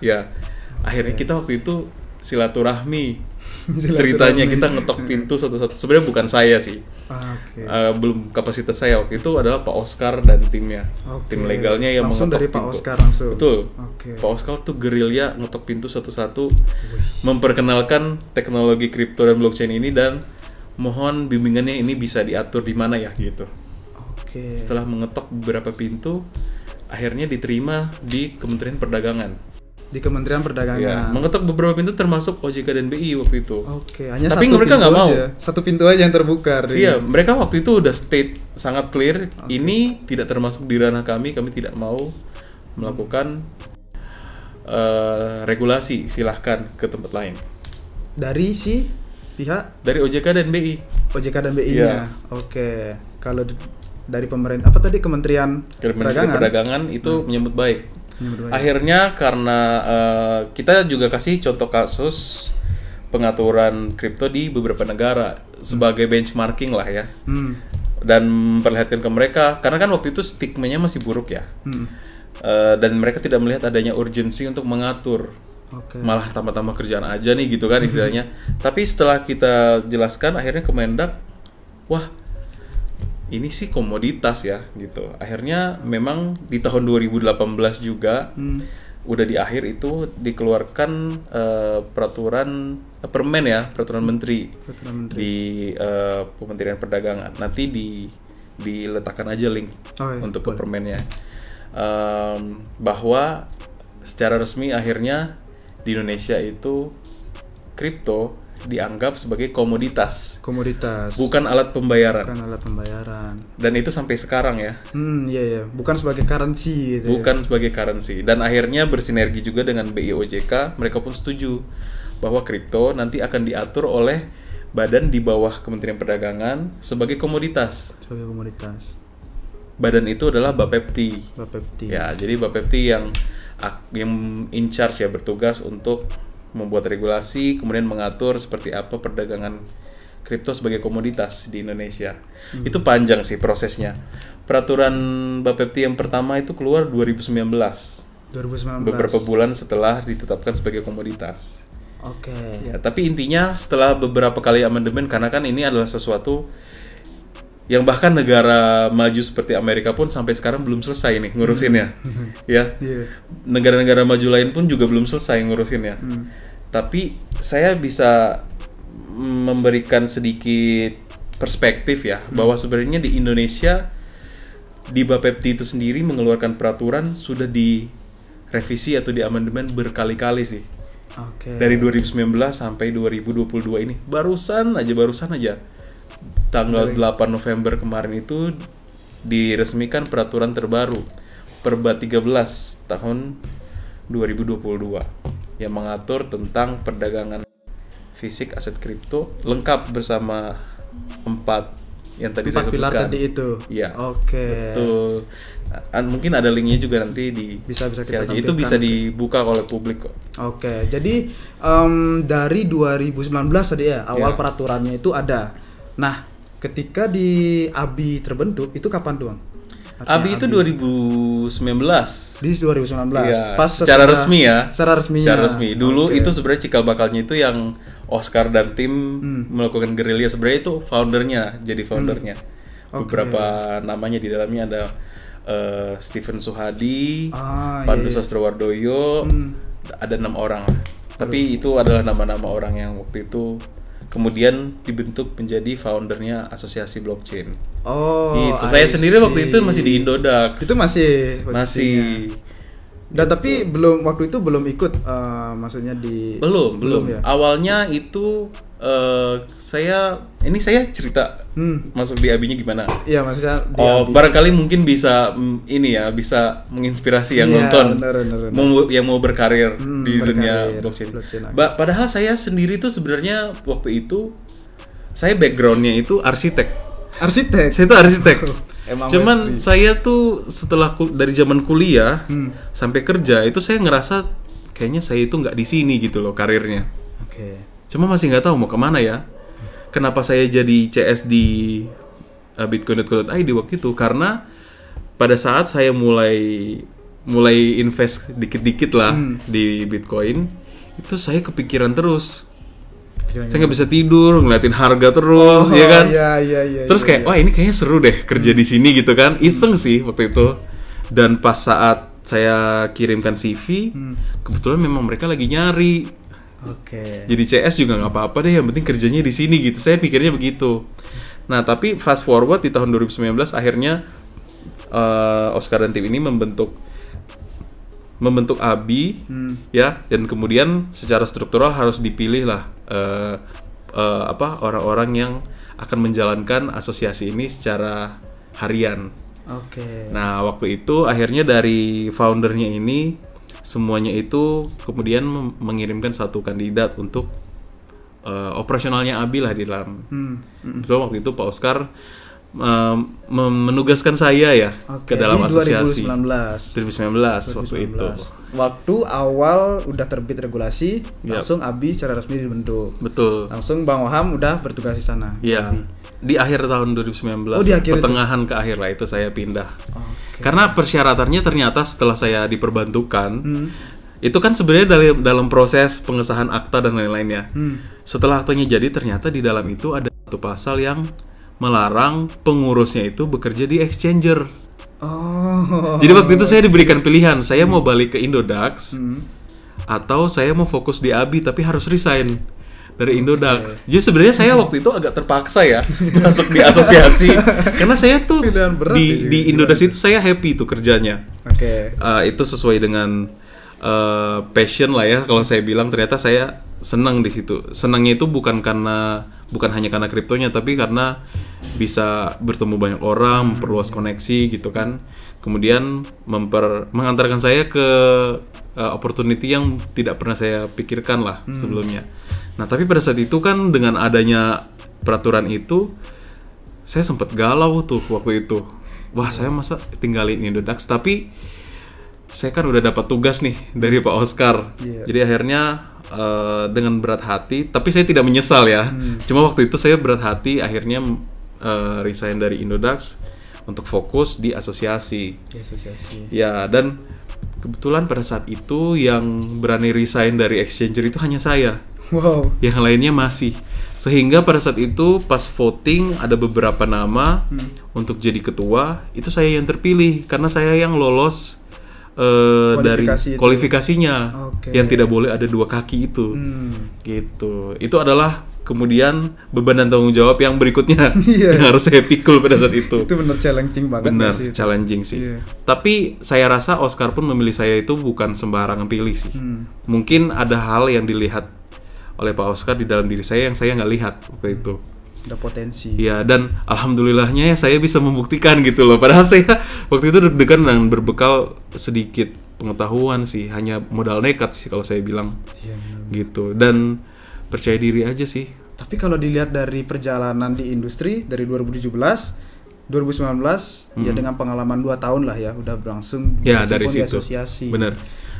[SPEAKER 2] Ya, akhirnya kita waktu itu silaturahmi. Ceritanya kita ngetok pintu satu-satu. Sebenarnya bukan saya sih. Belum kapasitas saya waktu itu, adalah Pak Oscar dan timnya. Tim legalnya yang
[SPEAKER 1] langsung
[SPEAKER 2] mengetok
[SPEAKER 1] dari
[SPEAKER 2] pintu.
[SPEAKER 1] Pak Oscar langsung.
[SPEAKER 2] Betul. Pak Oscar tuh gerilya ngetok pintu satu-satu, memperkenalkan teknologi kripto dan blockchain ini, dan mohon bimbingannya ini bisa diatur di mana ya gitu. Setelah mengetok beberapa pintu, akhirnya diterima di Kementerian Perdagangan. Ya, mengetok beberapa pintu termasuk OJK dan BI waktu itu.
[SPEAKER 1] Hanya
[SPEAKER 2] tapi mereka nggak mau.
[SPEAKER 1] Satu pintu aja yang terbuka.
[SPEAKER 2] Iya, mereka waktu itu udah state sangat clear. Ini tidak termasuk di ranah kami tidak mau melakukan regulasi. Silahkan ke tempat lain.
[SPEAKER 1] Dari si pihak?
[SPEAKER 2] Dari OJK dan BI.
[SPEAKER 1] OJK dan BI-nya. Kalau dari pemerintah apa tadi Kementerian
[SPEAKER 2] Perdagangan itu menyambut baik. Akhirnya karena kita juga kasih contoh kasus pengaturan kripto di beberapa negara sebagai benchmarking lah ya. dan memperlihatkan ke mereka, karena kan waktu itu stigmanya masih buruk ya. Dan mereka tidak melihat adanya urgensi untuk mengatur. Malah tambah-tambah kerjaan aja nih gitu kan istilahnya. Tapi setelah kita jelaskan, akhirnya Kemendak, wah ini sih komoditas ya gitu. Akhirnya memang di tahun 2018 juga udah di akhir itu dikeluarkan peraturan menteri di Kementerian Perdagangan. Nanti diletakkan aja link untuk ke permennya, bahwa secara resmi akhirnya di Indonesia itu kripto dianggap sebagai komoditas, bukan alat pembayaran. Dan itu sampai sekarang ya.
[SPEAKER 1] Iya. Bukan sebagai currency gitu.
[SPEAKER 2] Sebagai currency. Dan akhirnya bersinergi juga dengan BI OJK, mereka pun setuju bahwa kripto nanti akan diatur oleh badan di bawah Kementerian Perdagangan sebagai komoditas. Badan itu adalah Bapepti. Ya, jadi Bapepti yang in charge ya, bertugas untuk membuat regulasi, kemudian mengatur seperti apa perdagangan kripto sebagai komoditas di Indonesia. Itu panjang sih prosesnya. Peraturan Bapepti yang pertama itu keluar 2019. Beberapa bulan setelah ditetapkan sebagai komoditas. Ya, tapi intinya setelah beberapa kali amandemen, karena kan ini adalah sesuatu yang bahkan negara maju seperti Amerika pun sampai sekarang belum selesai nih ngurusinnya. Ya. Negara-negara maju lain pun juga belum selesai ngurusinnya. Tapi saya bisa memberikan sedikit perspektif ya, bahwa sebenarnya di Indonesia, di Bapepti itu sendiri mengeluarkan peraturan sudah direvisi atau diamandemen berkali-kali sih. Dari 2019 sampai 2022 ini barusan aja tanggal 8 November kemarin itu diresmikan peraturan terbaru Perba 13 tahun 2022 yang mengatur tentang perdagangan fisik aset kripto lengkap bersama 4 yang tadi saya sebutkan. 4 pilar tadi itu. Iya. Betul. Mungkin ada linknya juga nanti bisa kita tampilkan. Itu bisa dibuka oleh publik kok.
[SPEAKER 1] Jadi dari 2019 tadi ya awal peraturannya itu ada. Nah, ketika di ABI terbentuk itu kapan doang?
[SPEAKER 2] ABI itu 2019.
[SPEAKER 1] Di 2019.
[SPEAKER 2] Ya, pas secara resmi ya.
[SPEAKER 1] Secara resmi.
[SPEAKER 2] Dulu itu sebenarnya cikal bakalnya itu yang Oscar dan tim melakukan gerilya, sebenarnya itu foundernya. Beberapa namanya di dalamnya ada Stephen Suhadi, Pandu Sastrowardoyo, ada 6 orang. Tapi itu adalah nama-nama orang yang waktu itu kemudian dibentuk menjadi foundernya Asosiasi Blockchain. Gitu. Saya sendiri waktu itu masih di Indodax.
[SPEAKER 1] Itu masih. Dan tapi waktu itu belum ikut, maksudnya
[SPEAKER 2] belum ya? Awalnya itu saya cerita masuk di ABI-nya gimana?
[SPEAKER 1] Iya, maksudnya di
[SPEAKER 2] ABI. Barangkali mungkin bisa bisa menginspirasi yang nonton, bener. Yang mau berkarir di dunia blockchain. Padahal saya sendiri tuh sebenarnya waktu itu saya background-nya itu arsitek. Saya itu arsitek. Cuman saya tuh setelah dari zaman kuliah sampai kerja itu saya ngerasa kayaknya saya itu nggak di sini gitu loh karirnya. Cuma masih nggak tahu mau kemana ya. Kenapa saya jadi CS di Bitcoin.co.id waktu itu? Karena pada saat saya mulai invest dikit-dikit lah di Bitcoin, itu saya kepikiran terus. Saya nggak bisa tidur, ngeliatin harga terus, ya kan?
[SPEAKER 1] Iya.
[SPEAKER 2] Terus kayak, wah ini kayaknya seru deh kerja di sini gitu kan? Iseng sih waktu itu. Dan pas saat saya kirimkan CV, kebetulan memang mereka lagi nyari. Jadi CS juga nggak apa-apa deh, yang penting kerjanya di sini gitu. Saya pikirnya begitu. Nah tapi fast forward di tahun 2019 akhirnya Oscar dan tim ini membentuk ABI ya, dan kemudian secara struktural harus dipilih lah orang-orang yang akan menjalankan asosiasi ini secara harian. Nah waktu itu akhirnya dari foundernya ini semuanya itu kemudian mengirimkan satu kandidat untuk operasionalnya ABI lah di dalam. Betul, waktu itu Pak Oscar menugaskan saya ya ke dalam asosiasi 2019 waktu itu.
[SPEAKER 1] Waktu awal udah terbit regulasi, langsung ABI secara resmi dibentuk.
[SPEAKER 2] Betul.
[SPEAKER 1] Langsung Bang Oham udah bertugas di sana.
[SPEAKER 2] Iya. Di akhir tahun 2019, pertengahan ke akhir lah itu saya pindah. Karena persyaratannya ternyata setelah saya diperbantukan, itu kan sebenarnya dalam proses pengesahan akta dan lain-lainnya. Setelah aktanya jadi, ternyata di dalam itu ada satu pasal yang melarang pengurusnya itu bekerja di exchanger. Jadi waktu itu saya diberikan pilihan, saya mau balik ke Indodax atau saya mau fokus di ABI tapi harus resign dari Indodax. Jadi sebenarnya saya waktu itu agak terpaksa ya masuk di asosiasi karena saya tuh di Indodax itu saya happy tuh kerjanya. Itu sesuai dengan passion lah ya. Kalau saya bilang ternyata saya senang di situ. Senangnya itu bukan hanya karena kriptonya, tapi karena bisa bertemu banyak orang, memperluas koneksi gitu kan. Kemudian mengantarkan saya ke opportunity yang tidak pernah saya pikirkan lah sebelumnya. Nah, tapi pada saat itu kan dengan adanya peraturan itu, saya sempat galau tuh waktu itu. Wah, saya masa tinggalin Indodax, tapi saya kan udah dapat tugas nih dari Pak Oscar. Jadi akhirnya dengan berat hati, tapi saya tidak menyesal ya. Cuma waktu itu saya berat hati, akhirnya resign dari Indodax untuk fokus di asosiasi. Ya, dan kebetulan pada saat itu yang berani resign dari exchanger itu hanya saya. Yang lainnya masih. Sehingga pada saat itu pas voting ada beberapa nama untuk jadi ketua, itu saya yang terpilih karena saya yang lolos dari kualifikasinya yang tidak boleh ada 2 kaki itu. Gitu. Itu adalah kemudian beban dan tanggung jawab yang berikutnya yang harus saya pikul pada saat itu.
[SPEAKER 1] Itu benar challenging banget.
[SPEAKER 2] Benar, challenging sih. Tapi saya rasa Oscar pun memilih saya itu bukan sembarangan pilih sih. Mungkin ada hal yang dilihat oleh Pak Oscar di dalam diri saya yang saya nggak lihat waktu itu.
[SPEAKER 1] Ada potensi.
[SPEAKER 2] Ya, dan alhamdulillahnya ya saya bisa membuktikan gitu loh. Padahal saya waktu itu deg-degan dan berbekal sedikit pengetahuan sih, hanya modal nekat sih kalau saya bilang. Gitu. Dan percaya diri aja sih.
[SPEAKER 1] Tapi kalau dilihat dari perjalanan di industri dari 2017, 2019 ya dengan pengalaman 2 tahun lah ya udah berlangsung
[SPEAKER 2] dari situ.
[SPEAKER 1] Di asosiasi.
[SPEAKER 2] Bener.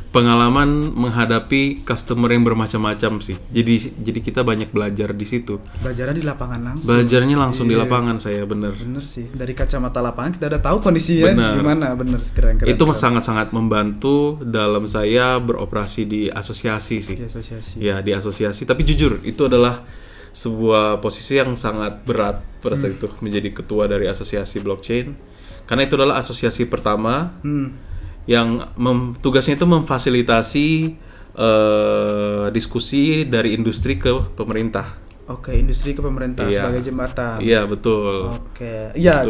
[SPEAKER 2] Pengalaman menghadapi customer yang bermacam-macam sih. Jadi kita banyak belajar di situ.
[SPEAKER 1] Belajarnya di lapangan langsung.
[SPEAKER 2] Belajarnya langsung di lapangan saya, bener.
[SPEAKER 1] Bener sih. Dari kacamata lapangan kita udah tahu kondisinya gimana, bener. Keren.
[SPEAKER 2] Itu sangat-sangat membantu dalam saya beroperasi di asosiasi sih. Di asosiasi. Tapi jujur, itu adalah sebuah posisi yang sangat berat pada saat itu menjadi ketua dari asosiasi blockchain. Karena itu adalah asosiasi pertama yang tugasnya itu memfasilitasi diskusi dari industri ke pemerintah.
[SPEAKER 1] Industri ke pemerintah sebagai jembatan.
[SPEAKER 2] Iya, betul.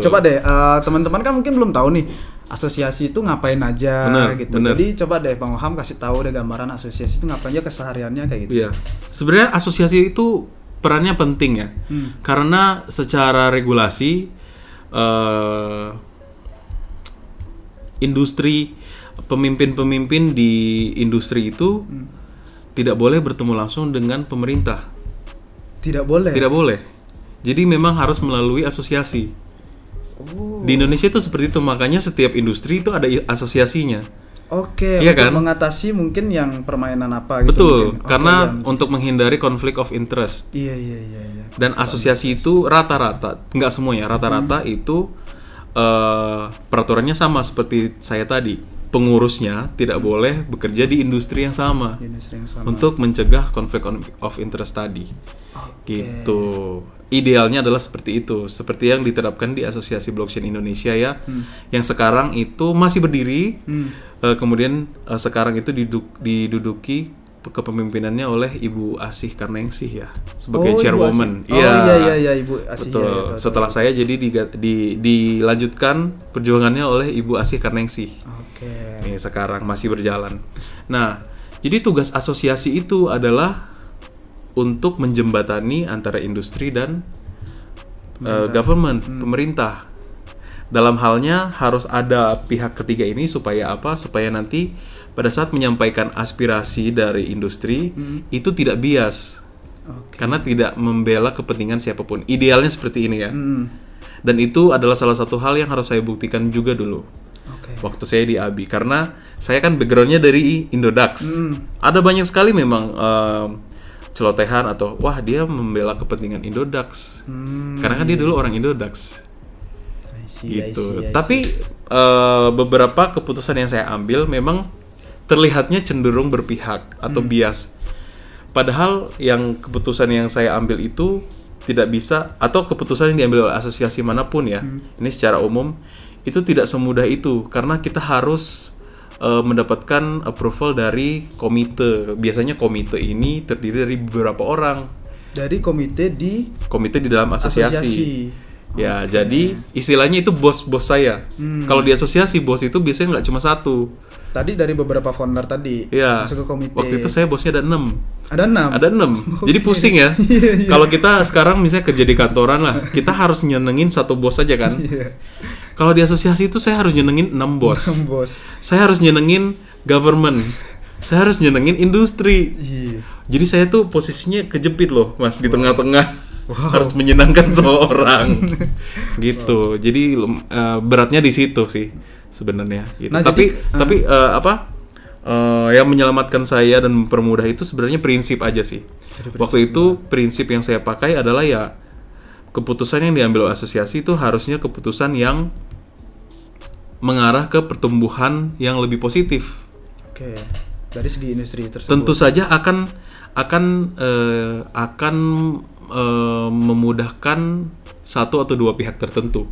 [SPEAKER 1] Coba deh teman-teman kan mungkin belum tahu nih asosiasi itu ngapain aja gitu. Jadi coba deh Bang Oham kasih tahu deh gambaran asosiasi itu ngapain aja kesehariannya kayak gitu.
[SPEAKER 2] Iya. Sebenarnya asosiasi itu perannya penting ya. Karena secara regulasi industri pemimpin-pemimpin di industri itu tidak boleh bertemu langsung dengan pemerintah.
[SPEAKER 1] Tidak boleh.
[SPEAKER 2] Jadi memang harus melalui asosiasi. Di Indonesia itu seperti itu, makanya setiap industri itu ada asosiasinya.
[SPEAKER 1] Iya kan? Mengatasi mungkin yang permainan apa gitu.
[SPEAKER 2] Betul, karena untuk menghindari konflik of interest.
[SPEAKER 1] Iya.
[SPEAKER 2] Dan asosiasi itu rata-rata, nggak semuanya, rata-rata itu peraturannya sama seperti saya tadi. Pengurusnya tidak boleh bekerja di industri yang sama, untuk mencegah konflik of interest tadi. Gitu. Idealnya adalah seperti itu, seperti yang diterapkan di Asosiasi Blockchain Indonesia ya, yang sekarang itu masih berdiri. Kemudian sekarang itu diduduki kepemimpinannya oleh Ibu Asih Karnengsih ya, sebagai chairwoman.
[SPEAKER 1] Iya, Ibu Asih.
[SPEAKER 2] Betul. Setelah saya jadi dilanjutkan perjuangannya oleh Ibu Asih Karnengsih. Ini sekarang masih berjalan. Nah, jadi tugas asosiasi itu adalah untuk menjembatani antara industri dan government, pemerintah. Dalam halnya harus ada pihak ketiga ini supaya apa? Supaya nanti pada saat menyampaikan aspirasi dari industri itu tidak bias. Karena tidak membela kepentingan siapapun. Idealnya seperti ini ya. Dan itu adalah salah satu hal yang harus saya buktikan juga dulu. Waktu saya di ABI, karena saya kan backgroundnya dari Indodax. Ada banyak sekali memang celotehan atau wah dia membela kepentingan Indodax. Karena kan dia dulu orang Indodax. Gitu. Tapi beberapa keputusan yang saya ambil memang terlihatnya cenderung berpihak atau bias. Padahal yang keputusan yang saya ambil itu tidak bisa, atau keputusan yang diambil oleh asosiasi manapun ya, ini secara umum itu tidak semudah itu karena kita harus mendapatkan approval dari komite. Biasanya komite ini terdiri dari beberapa orang.
[SPEAKER 1] Dari komite di
[SPEAKER 2] dalam asosiasi. Ya, jadi istilahnya itu bos-bos saya. Kalau di asosiasi bos itu biasanya nggak cuma satu.
[SPEAKER 1] Tadi dari beberapa founder tadi masuk ke komite.
[SPEAKER 2] Waktu itu saya bosnya ada 6.
[SPEAKER 1] Ada 6? Ada
[SPEAKER 2] 6. Jadi pusing ya. Kalau kita sekarang misalnya kerja di kantoran lah, kita harus nyenengin satu bos aja kan. Kalau di asosiasi itu saya harus nyenengin 6 bos. Saya harus nyenengin government. Saya harus nyenengin industri. Jadi saya tuh posisinya kejepit loh, Mas, di tengah-tengah. Harus menyenangkan semua orang. Gitu. Jadi beratnya di situ sih sebenarnya gitu. Nah, tapi yang menyelamatkan saya dan mempermudah itu sebenarnya prinsip aja sih. Waktu itu prinsip yang saya pakai adalah ya keputusan yang diambil oleh asosiasi itu harusnya keputusan yang mengarah ke pertumbuhan yang lebih positif.
[SPEAKER 1] Oke. Dari segi industri tersebut.
[SPEAKER 2] Tentu saja akan memudahkan satu atau dua pihak tertentu.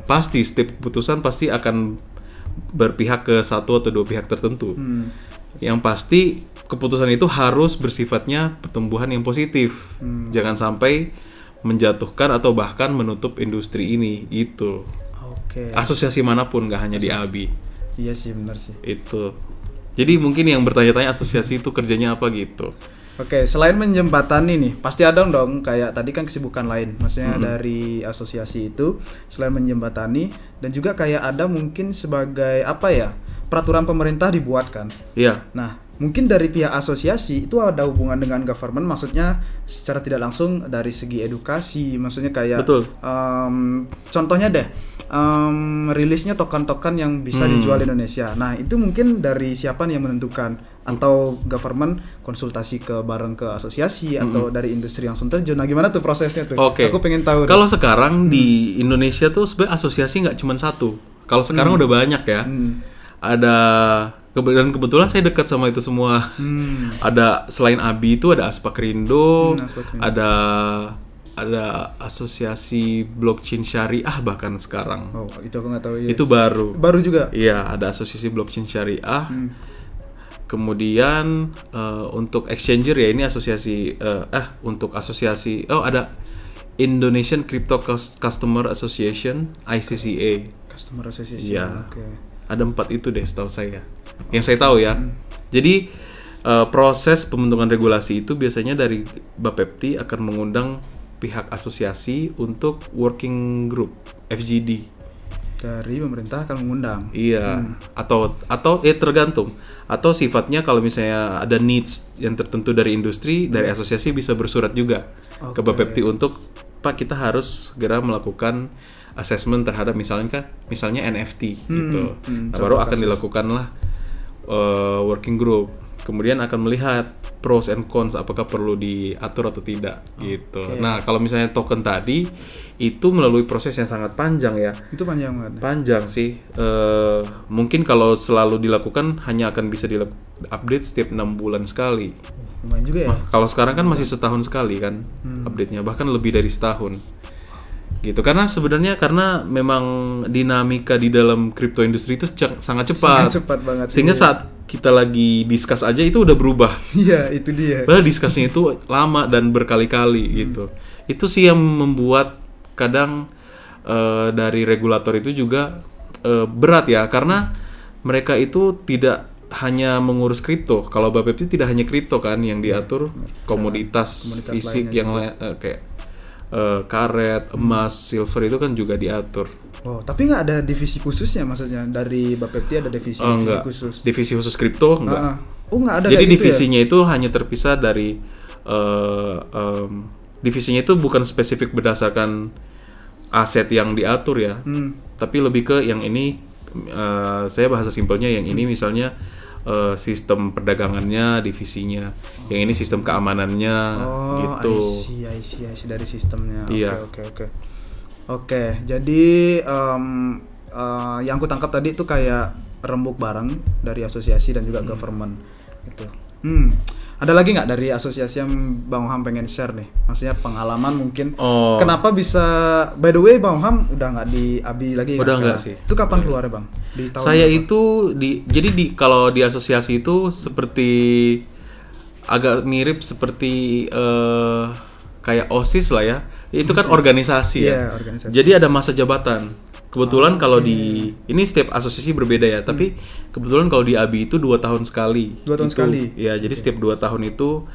[SPEAKER 2] Pasti setiap keputusan pasti akan berpihak ke satu atau dua pihak tertentu. Yang pasti keputusan itu harus bersifatnya pertumbuhan yang positif. Jangan sampai menjatuhkan atau bahkan menutup industri ini itu. Asosiasi manapun, gak hanya di ABI.
[SPEAKER 1] Iya sih, benar sih.
[SPEAKER 2] Itu. Jadi mungkin yang bertanya-tanya asosiasi itu kerjanya apa gitu.
[SPEAKER 1] Oke, selain menjembatani nih, pasti ada dong kayak tadi kan kesibukan lain. Maksudnya dari asosiasi itu selain menjembatani dan juga kayak ada mungkin sebagai apa ya? Peraturan pemerintah dibuatkan.
[SPEAKER 2] Iya.
[SPEAKER 1] Nah, mungkin dari pihak asosiasi itu ada hubungan dengan government, maksudnya secara tidak langsung dari segi edukasi, maksudnya kayak contohnya deh, rilisnya token-token yang bisa dijual di Indonesia. Nah, itu mungkin dari siapa nih yang menentukan? Atau government konsultasi bareng ke asosiasi atau dari industri langsung terjun? Nah, gimana tuh prosesnya tuh? Aku pengen tahu.
[SPEAKER 2] Kalau sekarang di Indonesia tuh sebenarnya asosiasi nggak cuma satu. Kalau sekarang udah banyak ya. Ada dan kebetulan saya dekat sama itu semua. Ada selain ABI itu ada Aspakrindo, ada asosiasi blockchain syariah bahkan sekarang.
[SPEAKER 1] Oh, itu aku nggak tahu ya.
[SPEAKER 2] Itu baru.
[SPEAKER 1] Baru juga.
[SPEAKER 2] Iya, ada asosiasi blockchain syariah. Kemudian untuk exchanger ya ini asosiasi untuk asosiasi ada Indonesian Crypto Customer Association, ICCA.
[SPEAKER 1] Customer Association.
[SPEAKER 2] Iya. Ada 4 itu deh setahu saya. Yang saya tahu ya. Jadi proses pembentukan regulasi itu biasanya dari Bapepti akan mengundang pihak asosiasi untuk working group FGD.
[SPEAKER 1] Dari pemerintah akan mengundang.
[SPEAKER 2] Iya. Atau tergantung. Atau sifatnya kalau misalnya ada needs yang tertentu dari industri, dari asosiasi bisa bersurat juga ke Bapepti untuk Pak, kita harus segera melakukan assessment terhadap misalnya NFT gitu. Nah, baru akan dilakukanlah working group. Kemudian akan melihat pros and cons apakah perlu diatur atau tidak gitu. Nah, kalau misalnya token tadi itu melalui proses yang sangat panjang ya.
[SPEAKER 1] Itu panjang banget.
[SPEAKER 2] Panjang sih. Mungkin kalau selalu dilakukan hanya akan bisa update setiap 6 bulan sekali.
[SPEAKER 1] Lumayan juga ya.
[SPEAKER 2] Kalau sekarang kan masih setahun sekali kan update-nya, bahkan lebih dari setahun. Gitu. Karena memang dinamika di dalam crypto industry itu sangat cepat.
[SPEAKER 1] Sangat cepat banget.
[SPEAKER 2] Sehingga saat kita lagi discuss aja itu udah berubah.
[SPEAKER 1] Iya, itu dia.
[SPEAKER 2] Padahal discussnya itu lama dan berkali-kali gitu. Itu sih yang membuat kadang dari regulator itu juga berat ya, karena mereka itu tidak hanya mengurus kripto. Kalau Bapepti tidak hanya kripto kan yang diatur, komoditas fisik yang kayak karet, emas, silver itu kan juga diatur.
[SPEAKER 1] Oh, tapi nggak ada divisi khususnya, maksudnya dari Bapepti ada divisi khusus?
[SPEAKER 2] Divisi khusus kripto enggak.
[SPEAKER 1] Nggak ada.
[SPEAKER 2] Jadi
[SPEAKER 1] gitu
[SPEAKER 2] divisinya
[SPEAKER 1] ya?
[SPEAKER 2] itu hanya terpisah dari divisinya itu bukan spesifik berdasarkan aset yang diatur ya, tapi lebih ke yang ini saya bahasa simpelnya yang ini misalnya sistem perdagangannya, divisinya. Yang ini sistem keamanannya, gitu.
[SPEAKER 1] I see dari sistemnya.
[SPEAKER 2] Iya.
[SPEAKER 1] Oke, jadi yang aku tangkap tadi itu kayak rembuk bareng dari asosiasi dan juga government gitu. Ada lagi nggak dari asosiasi yang Bang Oham pengen share nih? Maksudnya pengalaman mungkin. Kenapa bisa? By the way, Bang Oham udah nggak di ABI lagi?
[SPEAKER 2] Udah nggak sih.
[SPEAKER 1] Itu kapan keluarnya, Bang? Di tahun
[SPEAKER 2] saya
[SPEAKER 1] berapa?
[SPEAKER 2] itu kalau di asosiasi itu seperti agak mirip seperti kayak OSIS lah ya. Itu kan organisasi ya.
[SPEAKER 1] Organisasi.
[SPEAKER 2] Jadi ada masa jabatan. Kebetulan kalau di ini setiap asosiasi berbeda ya, tapi kebetulan kalau di ABI itu 2 tahun sekali.
[SPEAKER 1] 2 tahun sekali.
[SPEAKER 2] Ya, jadi setiap 2 tahun itu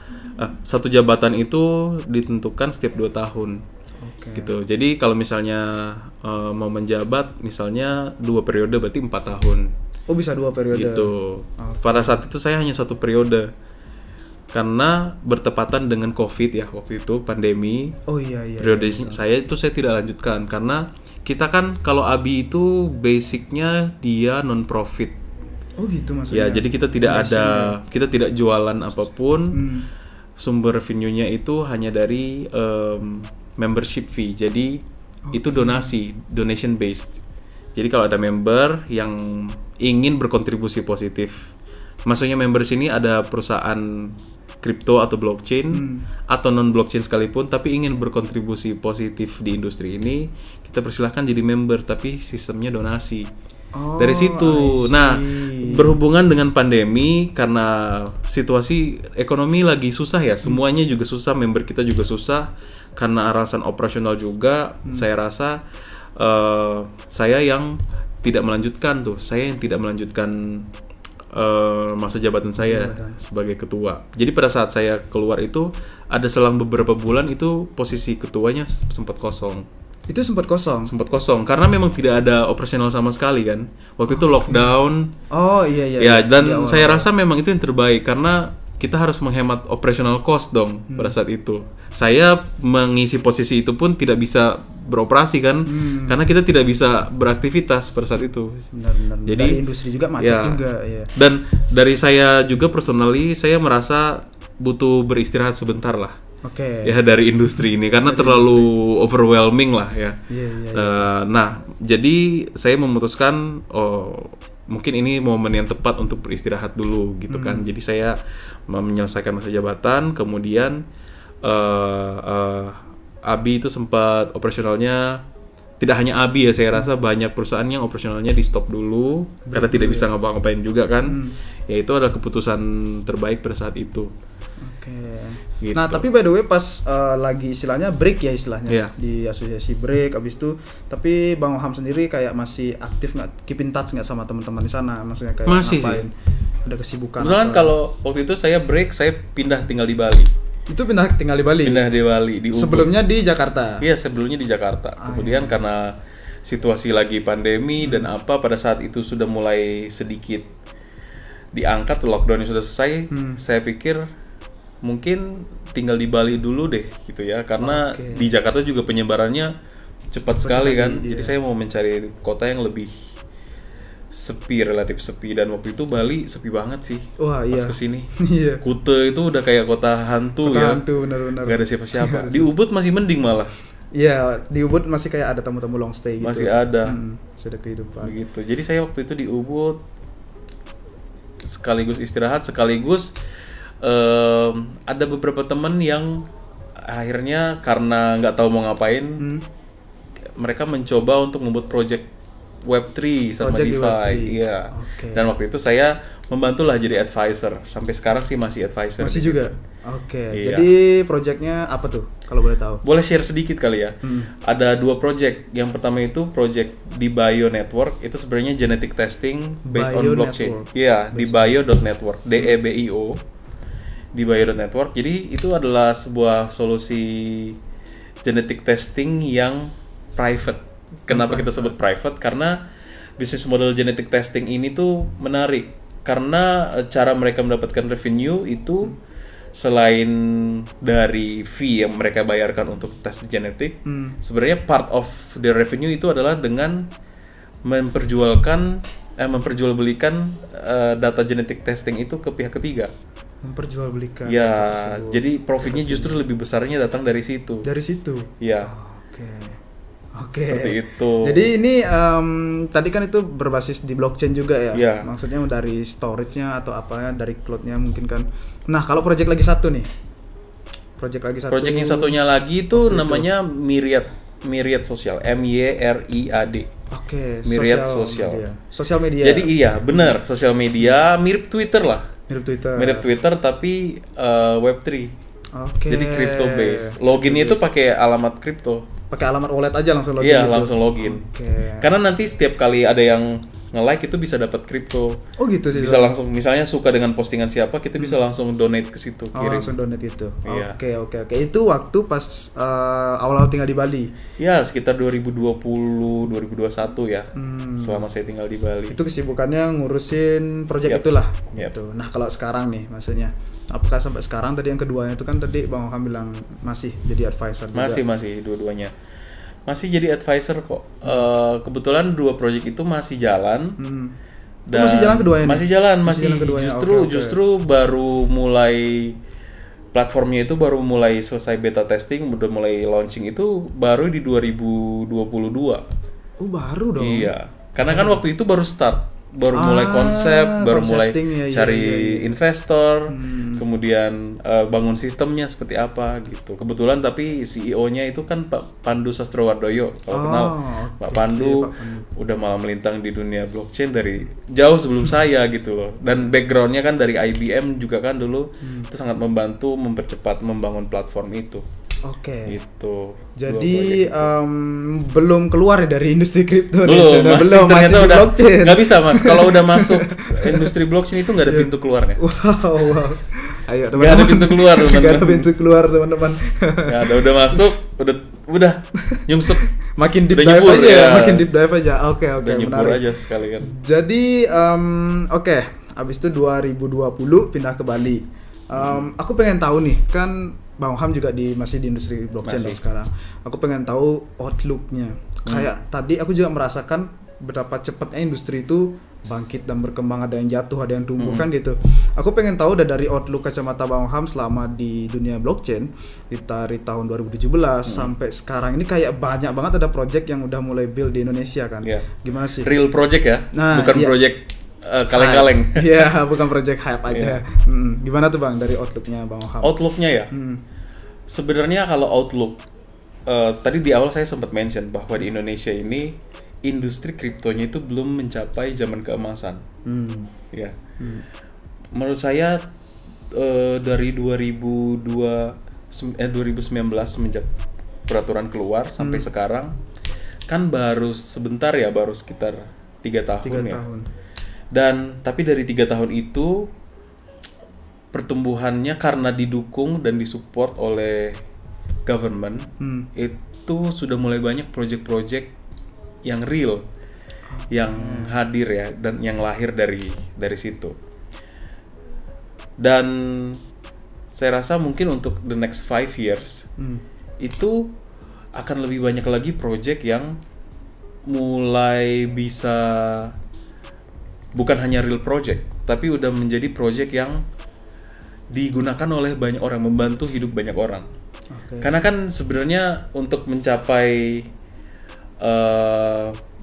[SPEAKER 2] satu jabatan itu ditentukan setiap 2 tahun. Gitu. Jadi kalau misalnya mau menjabat misalnya 2 periode berarti 4 tahun.
[SPEAKER 1] Oh, bisa 2 periode.
[SPEAKER 2] Gitu. Pada saat itu saya hanya 1 periode. Karena bertepatan dengan COVID ya waktu itu, pandemi.
[SPEAKER 1] Oh iya.
[SPEAKER 2] Periode saya tidak lanjutkan karena kita kan kalau ABI itu basicnya dia non profit.
[SPEAKER 1] Oh gitu maksudnya.
[SPEAKER 2] Ya, jadi kita tidak jualan apapun. Sumber revenue-nya itu hanya dari membership fee. Jadi itu donation based. Jadi kalau ada member yang ingin berkontribusi positif, maksudnya member sini ada perusahaan kripto atau blockchain atau non blockchain sekalipun, tapi ingin berkontribusi positif di industri ini, kita persilahkan jadi member, tapi sistemnya donasi. Dari situ. Nah, berhubungan dengan pandemi, karena situasi ekonomi lagi susah ya, semuanya juga susah, member kita juga susah, karena alasan operasional juga. Saya rasa saya yang tidak melanjutkan masa jabatan saya sebagai ketua. Jadi pada saat saya keluar itu ada selang beberapa bulan itu posisi ketuanya sempat kosong.
[SPEAKER 1] Itu sempat kosong.
[SPEAKER 2] Sempat kosong karena memang tidak ada operasional sama sekali kan. Waktu itu lockdown.
[SPEAKER 1] Oh iya.
[SPEAKER 2] Ya, dan saya rasa memang itu yang terbaik karena kita harus menghemat operational cost dong pada saat itu. Saya mengisi posisi itu pun tidak bisa beroperasi kan, karena kita tidak bisa beraktivitas pada saat itu.
[SPEAKER 1] Benar.
[SPEAKER 2] Jadi
[SPEAKER 1] dari industri juga macet juga. Ya.
[SPEAKER 2] Dan dari saya juga personally, saya merasa butuh beristirahat sebentar lah. Ya dari industri ini karena terlalu overwhelming lah ya. Nah, jadi saya memutuskan mungkin ini momen yang tepat untuk beristirahat dulu gitu kan. Jadi saya menyelesaikan masa jabatan, kemudian ABI itu sempat operasionalnya, tidak hanya ABI ya, saya rasa banyak perusahaan yang operasionalnya di stop dulu karena tidak bisa ngapa-ngapain juga kan. Ya itu adalah keputusan terbaik pada saat itu.
[SPEAKER 1] Gitu. Nah tapi by the way pas lagi istilahnya break ya istilahnya di asosiasi break abis itu, tapi Bang Oham sendiri kayak masih aktif nggak, keep in touch nggak sama teman-teman di sana, maksudnya kayak
[SPEAKER 2] masih
[SPEAKER 1] ngapain?
[SPEAKER 2] Sih.
[SPEAKER 1] Ada kesibukan?
[SPEAKER 2] Kebetulan kalau waktu itu saya break, saya pindah tinggal di Bali.
[SPEAKER 1] Itu pindah tinggal di Bali?
[SPEAKER 2] Pindah di Bali, di Ubud.
[SPEAKER 1] Sebelumnya di Jakarta?
[SPEAKER 2] Iya sebelumnya di Jakarta. Kemudian karena situasi lagi pandemi dan pada saat itu sudah mulai sedikit diangkat, lockdown sudah selesai, saya pikir mungkin tinggal di Bali dulu deh gitu ya, karena di Jakarta juga penyebarannya cepat sekali kan. Jadi saya mau mencari kota yang lebih sepi, relatif sepi, dan waktu itu Bali sepi banget sih. Pas kesini. Kute itu udah kayak kota hantu.
[SPEAKER 1] Benar-benar.
[SPEAKER 2] Gak ada siapa-siapa. Di Ubud masih mending malah.
[SPEAKER 1] Iya, di Ubud masih kayak ada tamu-tamu long stay gitu.
[SPEAKER 2] Masih ada.
[SPEAKER 1] Sudah kehidupan.
[SPEAKER 2] Begitu. Jadi saya waktu itu di Ubud sekaligus istirahat, sekaligus ada beberapa teman yang akhirnya karena nggak tahu mau ngapain, mereka mencoba untuk membuat project Web3 sama DeFi. Iya. Dan waktu itu saya membantulah jadi advisor. Sampai sekarang sih masih advisor.
[SPEAKER 1] Masih juga. Iya. Jadi projectnya apa tuh kalau boleh tahu?
[SPEAKER 2] Boleh share sedikit kali ya. Ada 2 project. Yang pertama itu project di Bio Network. Itu sebenarnya genetic testing based on blockchain. Iya, di Bio.network, DEBIO. Di Bio.network. Jadi itu adalah sebuah solusi genetic testing yang private. Kenapa kita sebut private? Karena bisnis model genetic testing ini tuh menarik. Karena cara mereka mendapatkan revenue itu selain dari fee yang mereka bayarkan untuk tes genetik, sebenarnya part of the revenue itu adalah dengan memperjualkan memperjualbelikan data genetic testing itu ke pihak ketiga.
[SPEAKER 1] Memperjualbelikan.
[SPEAKER 2] Ya, jadi profitnya justru lebih besarnya datang dari situ.
[SPEAKER 1] Dari situ.
[SPEAKER 2] Ya.
[SPEAKER 1] Oke.
[SPEAKER 2] Seperti itu.
[SPEAKER 1] Jadi ini tadi kan itu berbasis di blockchain juga ya.
[SPEAKER 2] Ya.
[SPEAKER 1] Maksudnya dari storage-nya atau apa ya, dari cloud-nya mungkin kan. Nah, kalau project lagi satu nih. Project yang
[SPEAKER 2] satunya lagi itu namanya Myriad Social, MYRIAD.
[SPEAKER 1] Oke,
[SPEAKER 2] Myriad Social.
[SPEAKER 1] Sosial media.
[SPEAKER 2] Jadi iya, benar, sosial media mirip Twitter lah. Mirip Twitter tapi Web3.
[SPEAKER 1] Oke.
[SPEAKER 2] Jadi crypto based. Loginnya itu pakai alamat kripto.
[SPEAKER 1] Pakai alamat wallet aja langsung login.
[SPEAKER 2] Iya,
[SPEAKER 1] gitu.
[SPEAKER 2] langsung login.
[SPEAKER 1] Oke.
[SPEAKER 2] Karena nanti setiap kali ada yang nge-like itu bisa dapat kripto.
[SPEAKER 1] Oh gitu sih.
[SPEAKER 2] Bisa langsung, misalnya suka dengan postingan siapa, kita bisa langsung donate ke situ.
[SPEAKER 1] Oh, langsung donate itu.
[SPEAKER 2] Iya.
[SPEAKER 1] Oke. Itu waktu pas awal-awal tinggal di Bali.
[SPEAKER 2] Ya, sekitar 2020, 2021 ya. Selama saya tinggal di Bali.
[SPEAKER 1] Itu kesibukannya ngurusin project itulah. Gitu. Nah, kalau sekarang nih maksudnya apakah sampai sekarang tadi yang keduanya itu kan tadi Bang Oham bilang masih jadi advisor juga?
[SPEAKER 2] Masih dua-duanya. Masih jadi advisor kok. Kebetulan dua project itu masih jalan. Dan
[SPEAKER 1] masih jalan keduanya?
[SPEAKER 2] Masih jalan
[SPEAKER 1] keduanya.
[SPEAKER 2] Justru baru mulai platformnya itu baru mulai selesai beta testing, udah mulai launching itu baru di 2022.
[SPEAKER 1] Oh, baru dong.
[SPEAKER 2] Iya. Karena kan waktu itu baru start. Baru mulai konsep, baru mulai cari investor, kemudian bangun sistemnya seperti apa gitu. Kebetulan tapi CEO-nya itu kan Pak Pandu Sastrowardoyo. Kalau kenal Pak Pandu udah malah melintang di dunia blockchain dari jauh sebelum saya gitu loh. Dan background-nya kan dari IBM juga kan dulu, itu sangat membantu mempercepat membangun platform itu.
[SPEAKER 1] Oke.
[SPEAKER 2] Gitu.
[SPEAKER 1] Jadi belum keluar dari industri kripto.
[SPEAKER 2] Belum, masih
[SPEAKER 1] di blockchain.
[SPEAKER 2] Nggak bisa mas. Kalau udah masuk industri blockchain itu nggak ada pintu keluarnya.
[SPEAKER 1] Wow. Ayo teman-teman.
[SPEAKER 2] Nggak ada pintu keluar teman-teman.
[SPEAKER 1] Nggak ada pintu keluar teman-teman.
[SPEAKER 2] Nggak ada, udah masuk, udah nyungsep.
[SPEAKER 1] Makin deep
[SPEAKER 2] dive
[SPEAKER 1] aja,
[SPEAKER 2] ya.
[SPEAKER 1] Makin deep dive aja. Oke.
[SPEAKER 2] Nyebur aja sekali kan.
[SPEAKER 1] Jadi abis itu 2020 pindah ke Bali. Aku pengen tahu nih, kan Bang Oham juga masih di industri blockchain sekarang. Aku pengen tahu outlook-nya. Kayak tadi aku juga merasakan betapa cepatnya industri itu bangkit dan berkembang, ada yang jatuh, ada yang tumbuh kan gitu. Aku pengen tahu dari outlook kacamata Bang Oham selama di dunia blockchain dari tahun 2017 sampai sekarang ini, kayak banyak banget ada project yang udah mulai build di Indonesia kan. Gimana sih?
[SPEAKER 2] Real project ya, bukan project kaleng-kaleng.
[SPEAKER 1] Iya, bukan project hype aja. Gimana tuh Bang dari outlook-nya Bang Oham?
[SPEAKER 2] Outlook-nya ya? Sebenarnya kalau outlook, tadi di awal saya sempat mention bahwa di Indonesia ini industri kriptonya itu belum mencapai zaman keemasan. Ya. Menurut saya dari 2019 semenjak peraturan keluar sampai sekarang kan baru sebentar ya, baru sekitar 3 tahun ya. Dan tapi dari 3 tahun itu pertumbuhannya karena didukung dan disupport oleh government, itu sudah mulai banyak project-project yang real, yang hadir ya, dan yang lahir dari situ. Dan saya rasa mungkin untuk the next 5 years itu akan lebih banyak lagi project yang mulai bisa bukan hanya real project, tapi udah menjadi project yang digunakan oleh banyak orang, membantu hidup banyak orang. Karena kan sebenarnya untuk mencapai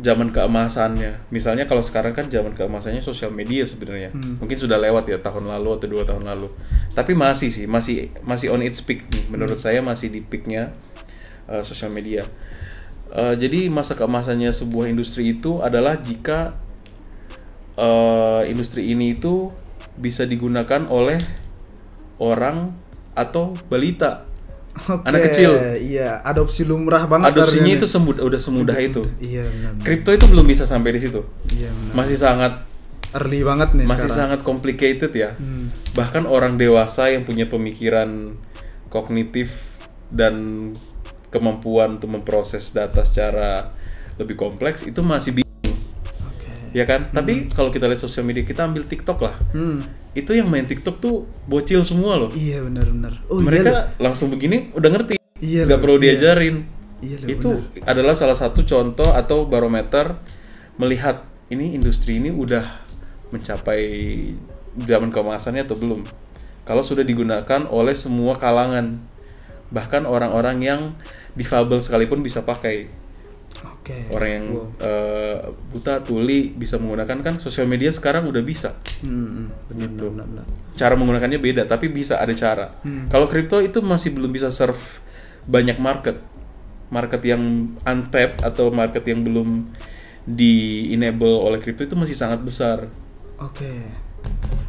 [SPEAKER 2] zaman keemasannya, misalnya kalau sekarang kan zaman keemasannya sosial media sebenarnya, mungkin sudah lewat ya tahun lalu atau 2 tahun lalu, tapi masih on its peak nih, menurut saya masih di peaknya sosial media. Jadi masa keemasannya sebuah industri itu adalah jika industri ini itu bisa digunakan oleh orang atau balita. Anak kecil.
[SPEAKER 1] Iya, adopsi lumrah banget.
[SPEAKER 2] Adopsinya itu udah semudah itu.
[SPEAKER 1] Iya, benar.
[SPEAKER 2] Kripto itu belum bisa sampai di situ.
[SPEAKER 1] Iya, benar.
[SPEAKER 2] Masih sangat
[SPEAKER 1] early banget nih
[SPEAKER 2] masih
[SPEAKER 1] sekarang.
[SPEAKER 2] Sangat complicated ya. Bahkan orang dewasa yang punya pemikiran kognitif dan kemampuan untuk memproses data secara lebih kompleks itu masih bingung. Ya kan? Tapi kalau kita lihat sosial media, kita ambil TikTok lah. Itu yang main TikTok tuh bocil semua loh.
[SPEAKER 1] Iya, benar-benar. Oh,
[SPEAKER 2] mereka langsung begini udah ngerti.
[SPEAKER 1] Iya,
[SPEAKER 2] nggak perlu diajarin.
[SPEAKER 1] Iya,
[SPEAKER 2] itu adalah salah satu contoh atau barometer melihat ini industri ini udah mencapai zaman keemasannya atau belum. Kalau sudah digunakan oleh semua kalangan, bahkan orang-orang yang difabel sekalipun bisa pakai. Orang yang buta, tuli bisa menggunakan, kan sosial media sekarang udah bisa. Begitu. Cara menggunakannya beda, tapi bisa ada cara. Kalau kripto itu masih belum bisa serve banyak market yang untapped atau market yang belum di-enable oleh kripto itu masih sangat besar.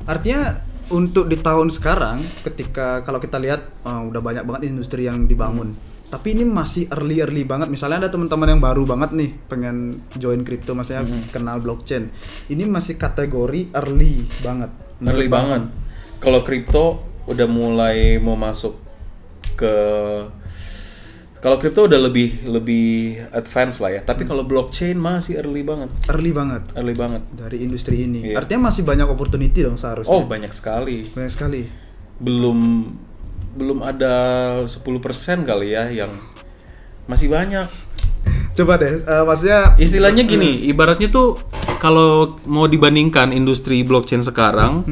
[SPEAKER 1] Artinya untuk di tahun sekarang, ketika kalau kita lihat udah banyak banget industri yang dibangun, tapi ini masih early banget. Misalnya ada teman-teman yang baru banget nih pengen join kripto, maksudnya kenal blockchain, ini masih kategori early banget.
[SPEAKER 2] Early banget. Kalau kripto udah mulai mau masuk ke, kalau kripto udah lebih advance lah ya. Tapi kalau blockchain masih early banget.
[SPEAKER 1] Early banget dari industri ini. Artinya masih banyak opportunity dong seharusnya.
[SPEAKER 2] Oh, banyak sekali. Belum ada 10% kali ya yang masih banyak.
[SPEAKER 1] Coba deh, maksudnya
[SPEAKER 2] istilahnya gini, ibaratnya tuh kalau mau dibandingkan industri blockchain sekarang,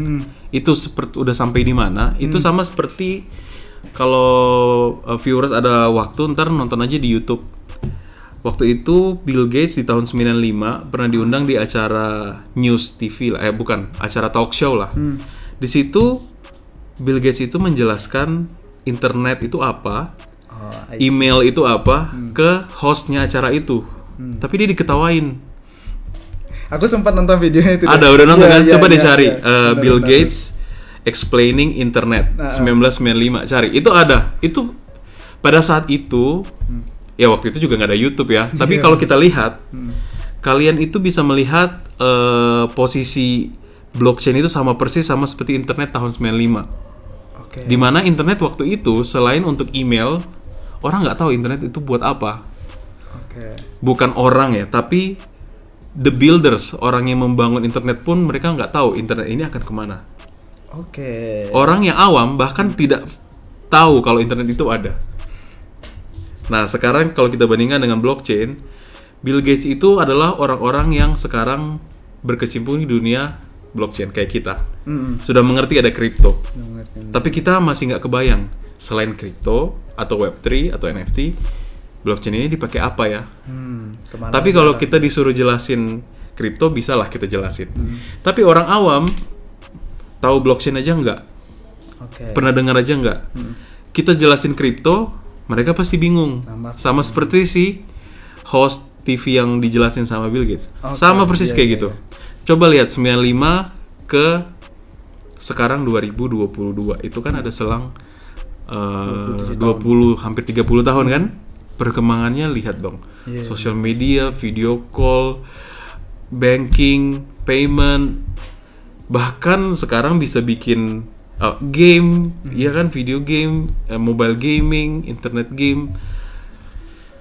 [SPEAKER 2] itu seperti udah sampai di mana? Itu sama seperti kalau viewers ada waktu ntar nonton aja di YouTube. Waktu itu Bill Gates di tahun 95 pernah diundang di acara news TV lah, bukan, acara talk show lah. Di situ Bill Gates itu menjelaskan internet itu apa, email itu apa ke hostnya acara itu. Tapi dia diketawain.
[SPEAKER 1] Aku sempat nonton videonya itu.
[SPEAKER 2] Ada, udah nonton kan? Coba deh cari Bill Gates explaining internet 1995, cari. Itu ada. Itu pada saat itu, ya waktu itu juga nggak ada YouTube ya. Tapi kalau kita lihat, kalian itu bisa melihat posisi blockchain itu sama persis sama seperti internet tahun 95. Dimana internet waktu itu selain untuk email, orang nggak tahu internet itu buat apa. Bukan orang ya, tapi the builders, orang yang membangun internet pun mereka nggak tahu internet ini akan kemana. Orang yang awam bahkan tidak tahu kalau internet itu ada. Nah sekarang kalau kita bandingkan dengan blockchain, Bill Gates itu adalah orang-orang yang sekarang berkecimpung di dunia blockchain kayak kita. Sudah mengerti ada kripto. Tapi kita masih nggak kebayang selain kripto atau Web3 atau NFT, blockchain ini dipakai apa ya? Tapi kalau kita disuruh jelasin kripto, bisa lah kita jelasin. Tapi orang awam tahu blockchain aja nggak? Pernah dengar aja nggak? Kita jelasin kripto, mereka pasti bingung. Sama seperti si host TV yang dijelasin sama Bill Gates. Sama persis kayak gitu. Coba lihat 95 ke sekarang 2022, itu kan ada selang 20 hampir 30 tahun kan? Perkembangannya lihat dong. Social media, video call, banking, payment, bahkan sekarang bisa bikin game, ya kan, video game, mobile gaming, internet game.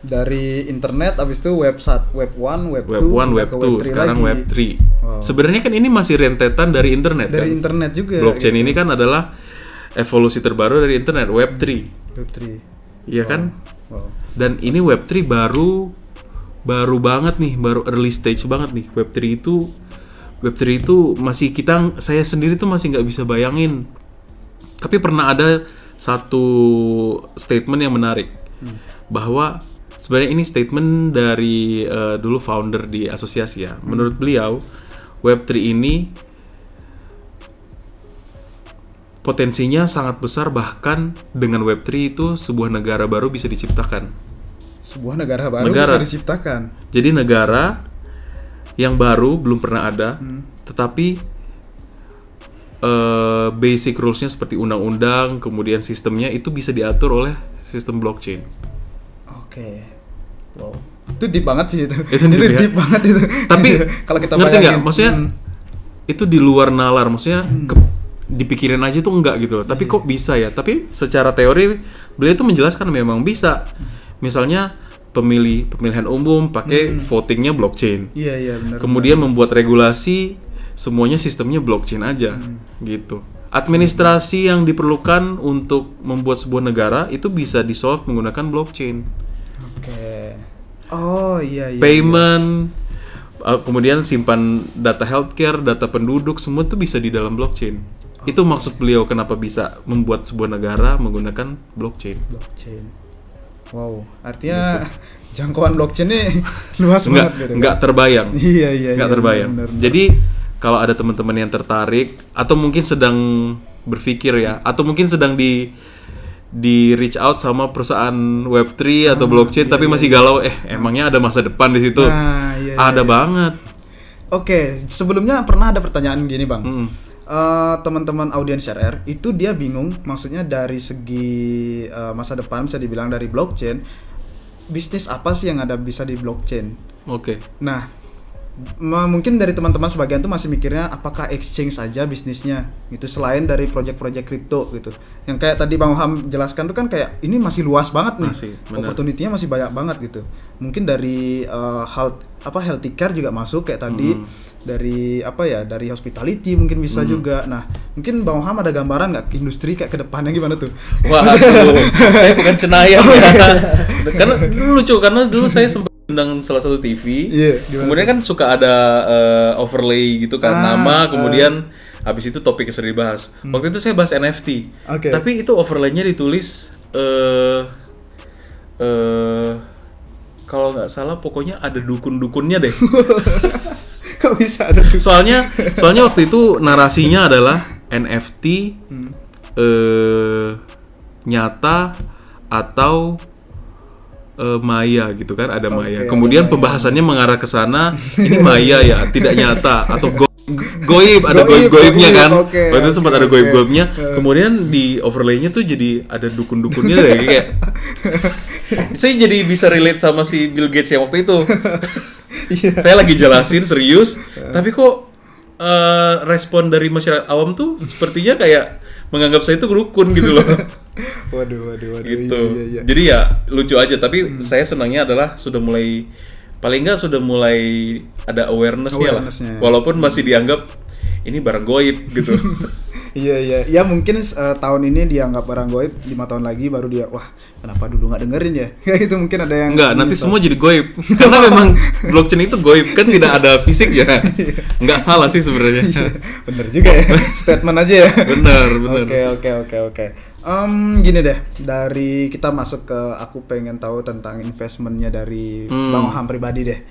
[SPEAKER 1] Dari internet, abis itu website, web 1, web 2,
[SPEAKER 2] sekarang
[SPEAKER 1] lagi.
[SPEAKER 2] web 3. Sebenarnya kan ini masih rentetan dari internet.
[SPEAKER 1] Dari internet juga.
[SPEAKER 2] Blockchain gitu. Ini kan adalah evolusi terbaru dari internet, web 3. Iya kan? Dan ini web 3 baru banget nih, baru early stage banget nih. Web 3 itu masih saya sendiri tuh masih nggak bisa bayangin. Tapi pernah ada satu statement yang menarik, bahwa sebenarnya ini statement dari dulu founder di asosiasi ya. Menurut beliau, Web3 ini potensinya sangat besar, bahkan dengan Web3 itu sebuah negara baru bisa diciptakan.
[SPEAKER 1] Sebuah negara baru bisa diciptakan.
[SPEAKER 2] Jadi negara yang baru belum pernah ada, tetapi basic rules-nya seperti undang-undang, kemudian sistemnya itu bisa diatur oleh sistem blockchain.
[SPEAKER 1] Wow. Itu deep banget sih itu.
[SPEAKER 2] Itu deep
[SPEAKER 1] banget itu.
[SPEAKER 2] Tapi
[SPEAKER 1] kalau kita
[SPEAKER 2] ngerti nggak? Maksudnya itu di luar nalar. Maksudnya dipikirin aja tuh enggak gitu loh. Tapi kok bisa ya? Tapi secara teori beliau itu menjelaskan memang bisa. Misalnya pemilihan umum pakai votingnya blockchain.
[SPEAKER 1] Iya benar.
[SPEAKER 2] Kemudian membuat regulasi semuanya sistemnya blockchain aja gitu. Administrasi yang diperlukan untuk membuat sebuah negara itu bisa di-solve menggunakan blockchain.
[SPEAKER 1] Oh iya.
[SPEAKER 2] Payment, Kemudian simpan data healthcare, data penduduk, semua itu bisa di dalam blockchain. Itu maksud beliau kenapa bisa membuat sebuah negara menggunakan blockchain.
[SPEAKER 1] Wow, artinya jangkauan blockchain ini luas banget.
[SPEAKER 2] Nggak terbayang.
[SPEAKER 1] Iya.
[SPEAKER 2] Nggak terbayang. Bener. Jadi kalau ada teman-teman yang tertarik atau mungkin sedang berpikir ya, atau mungkin sedang di reach out sama perusahaan Web3 atau blockchain tapi masih galau, emangnya ada masa depan di situ? Ada banget.
[SPEAKER 1] Oke, sebelumnya pernah ada pertanyaan gini Bang. Teman-teman audiens RR itu dia bingung, maksudnya dari segi masa depan bisa dibilang dari blockchain, bisnis apa sih yang ada bisa di blockchain?
[SPEAKER 2] Oke.
[SPEAKER 1] Nah, mungkin dari teman-teman sebagian tuh masih mikirnya apakah exchange saja bisnisnya gitu, selain dari project-project kripto gitu. Yang kayak tadi Bang Oham jelaskan tuh kan kayak ini masih luas banget nih. Opportunity-nya masih banyak banget gitu. Mungkin dari healthcare juga masuk kayak tadi. Dari dari hospitality mungkin bisa juga. Nah, mungkin Bang Oham ada gambaran nggak industri kayak ke depannya gimana tuh?
[SPEAKER 2] Waduh, saya bukan cenayang ya. Karena lucu, karena dulu saya sempat undang salah satu TV, kemudian kan suka ada overlay gitu kan, nama, kemudian habis itu topiknya sering dibahas. Waktu itu saya bahas NFT, tapi itu overlaynya ditulis kalau nggak salah pokoknya ada dukun-dukunnya deh.
[SPEAKER 1] Kok bisa ada dukun?
[SPEAKER 2] Soalnya waktu itu narasinya adalah NFT nyata atau maya gitu kan, ada maya. Kemudian pembahasannya mengarah ke sana, ini maya ya, tidak nyata atau goib, ada goib-goibnya kan. Waktu itu sempat ada goib-goibnya. Kemudian di overlaynya tuh jadi ada dukun-dukunnya deh kayak. Saya jadi bisa relate sama si Bill Gates yang waktu itu. Saya lagi jelasin serius, tapi kok respon dari masyarakat awam tuh sepertinya kayak menganggap saya itu rukun gitu loh.
[SPEAKER 1] Waduh.
[SPEAKER 2] Gitu. Iya. Jadi ya lucu aja, tapi saya senangnya adalah paling nggak sudah mulai ada awareness-nya lah. Walaupun masih dianggap ini barang goib gitu.
[SPEAKER 1] Iya. Ya mungkin tahun ini dianggap barang goib, 5 tahun lagi baru dia, wah kenapa dulu nggak dengerin ya? Itu mungkin ada yang
[SPEAKER 2] nggak, nanti semua jadi goib. Karena memang blockchain itu goib, kan tidak ada fisik ya. Nggak salah sih sebenarnya.
[SPEAKER 1] Bener juga ya, statement aja ya.
[SPEAKER 2] Bener.
[SPEAKER 1] Oke. Gini deh, dari kita masuk ke aku pengen tahu tentang investmentnya dari Bang Oham pribadi deh.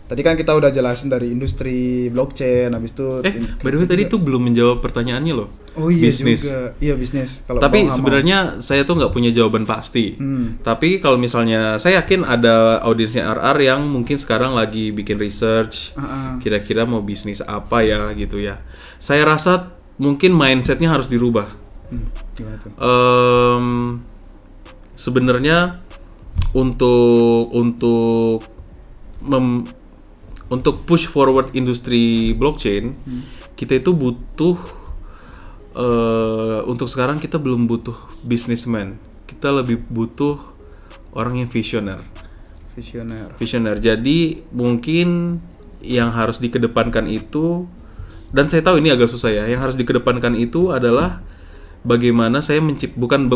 [SPEAKER 1] Tadi kan kita udah jelasin dari industri blockchain, habis itu
[SPEAKER 2] by the way tadi tuh belum menjawab pertanyaannya loh.
[SPEAKER 1] Oh iya
[SPEAKER 2] bisnis.
[SPEAKER 1] Juga. Iya bisnis.
[SPEAKER 2] Tapi sebenarnya saya tuh nggak punya jawaban pasti. Tapi kalau misalnya saya yakin ada audiensnya RR yang mungkin sekarang lagi bikin research, kira-kira mau bisnis apa ya gitu ya. Saya rasa mungkin mindsetnya harus dirubah.
[SPEAKER 1] Gimana tuh?
[SPEAKER 2] Sebenarnya untuk push forward industri blockchain, kita itu butuh untuk sekarang kita belum butuh businessman, kita lebih butuh orang yang visioner. Jadi mungkin yang harus dikedepankan itu, dan saya tahu ini agak susah ya, yang harus dikedepankan itu adalah bagaimana saya bukan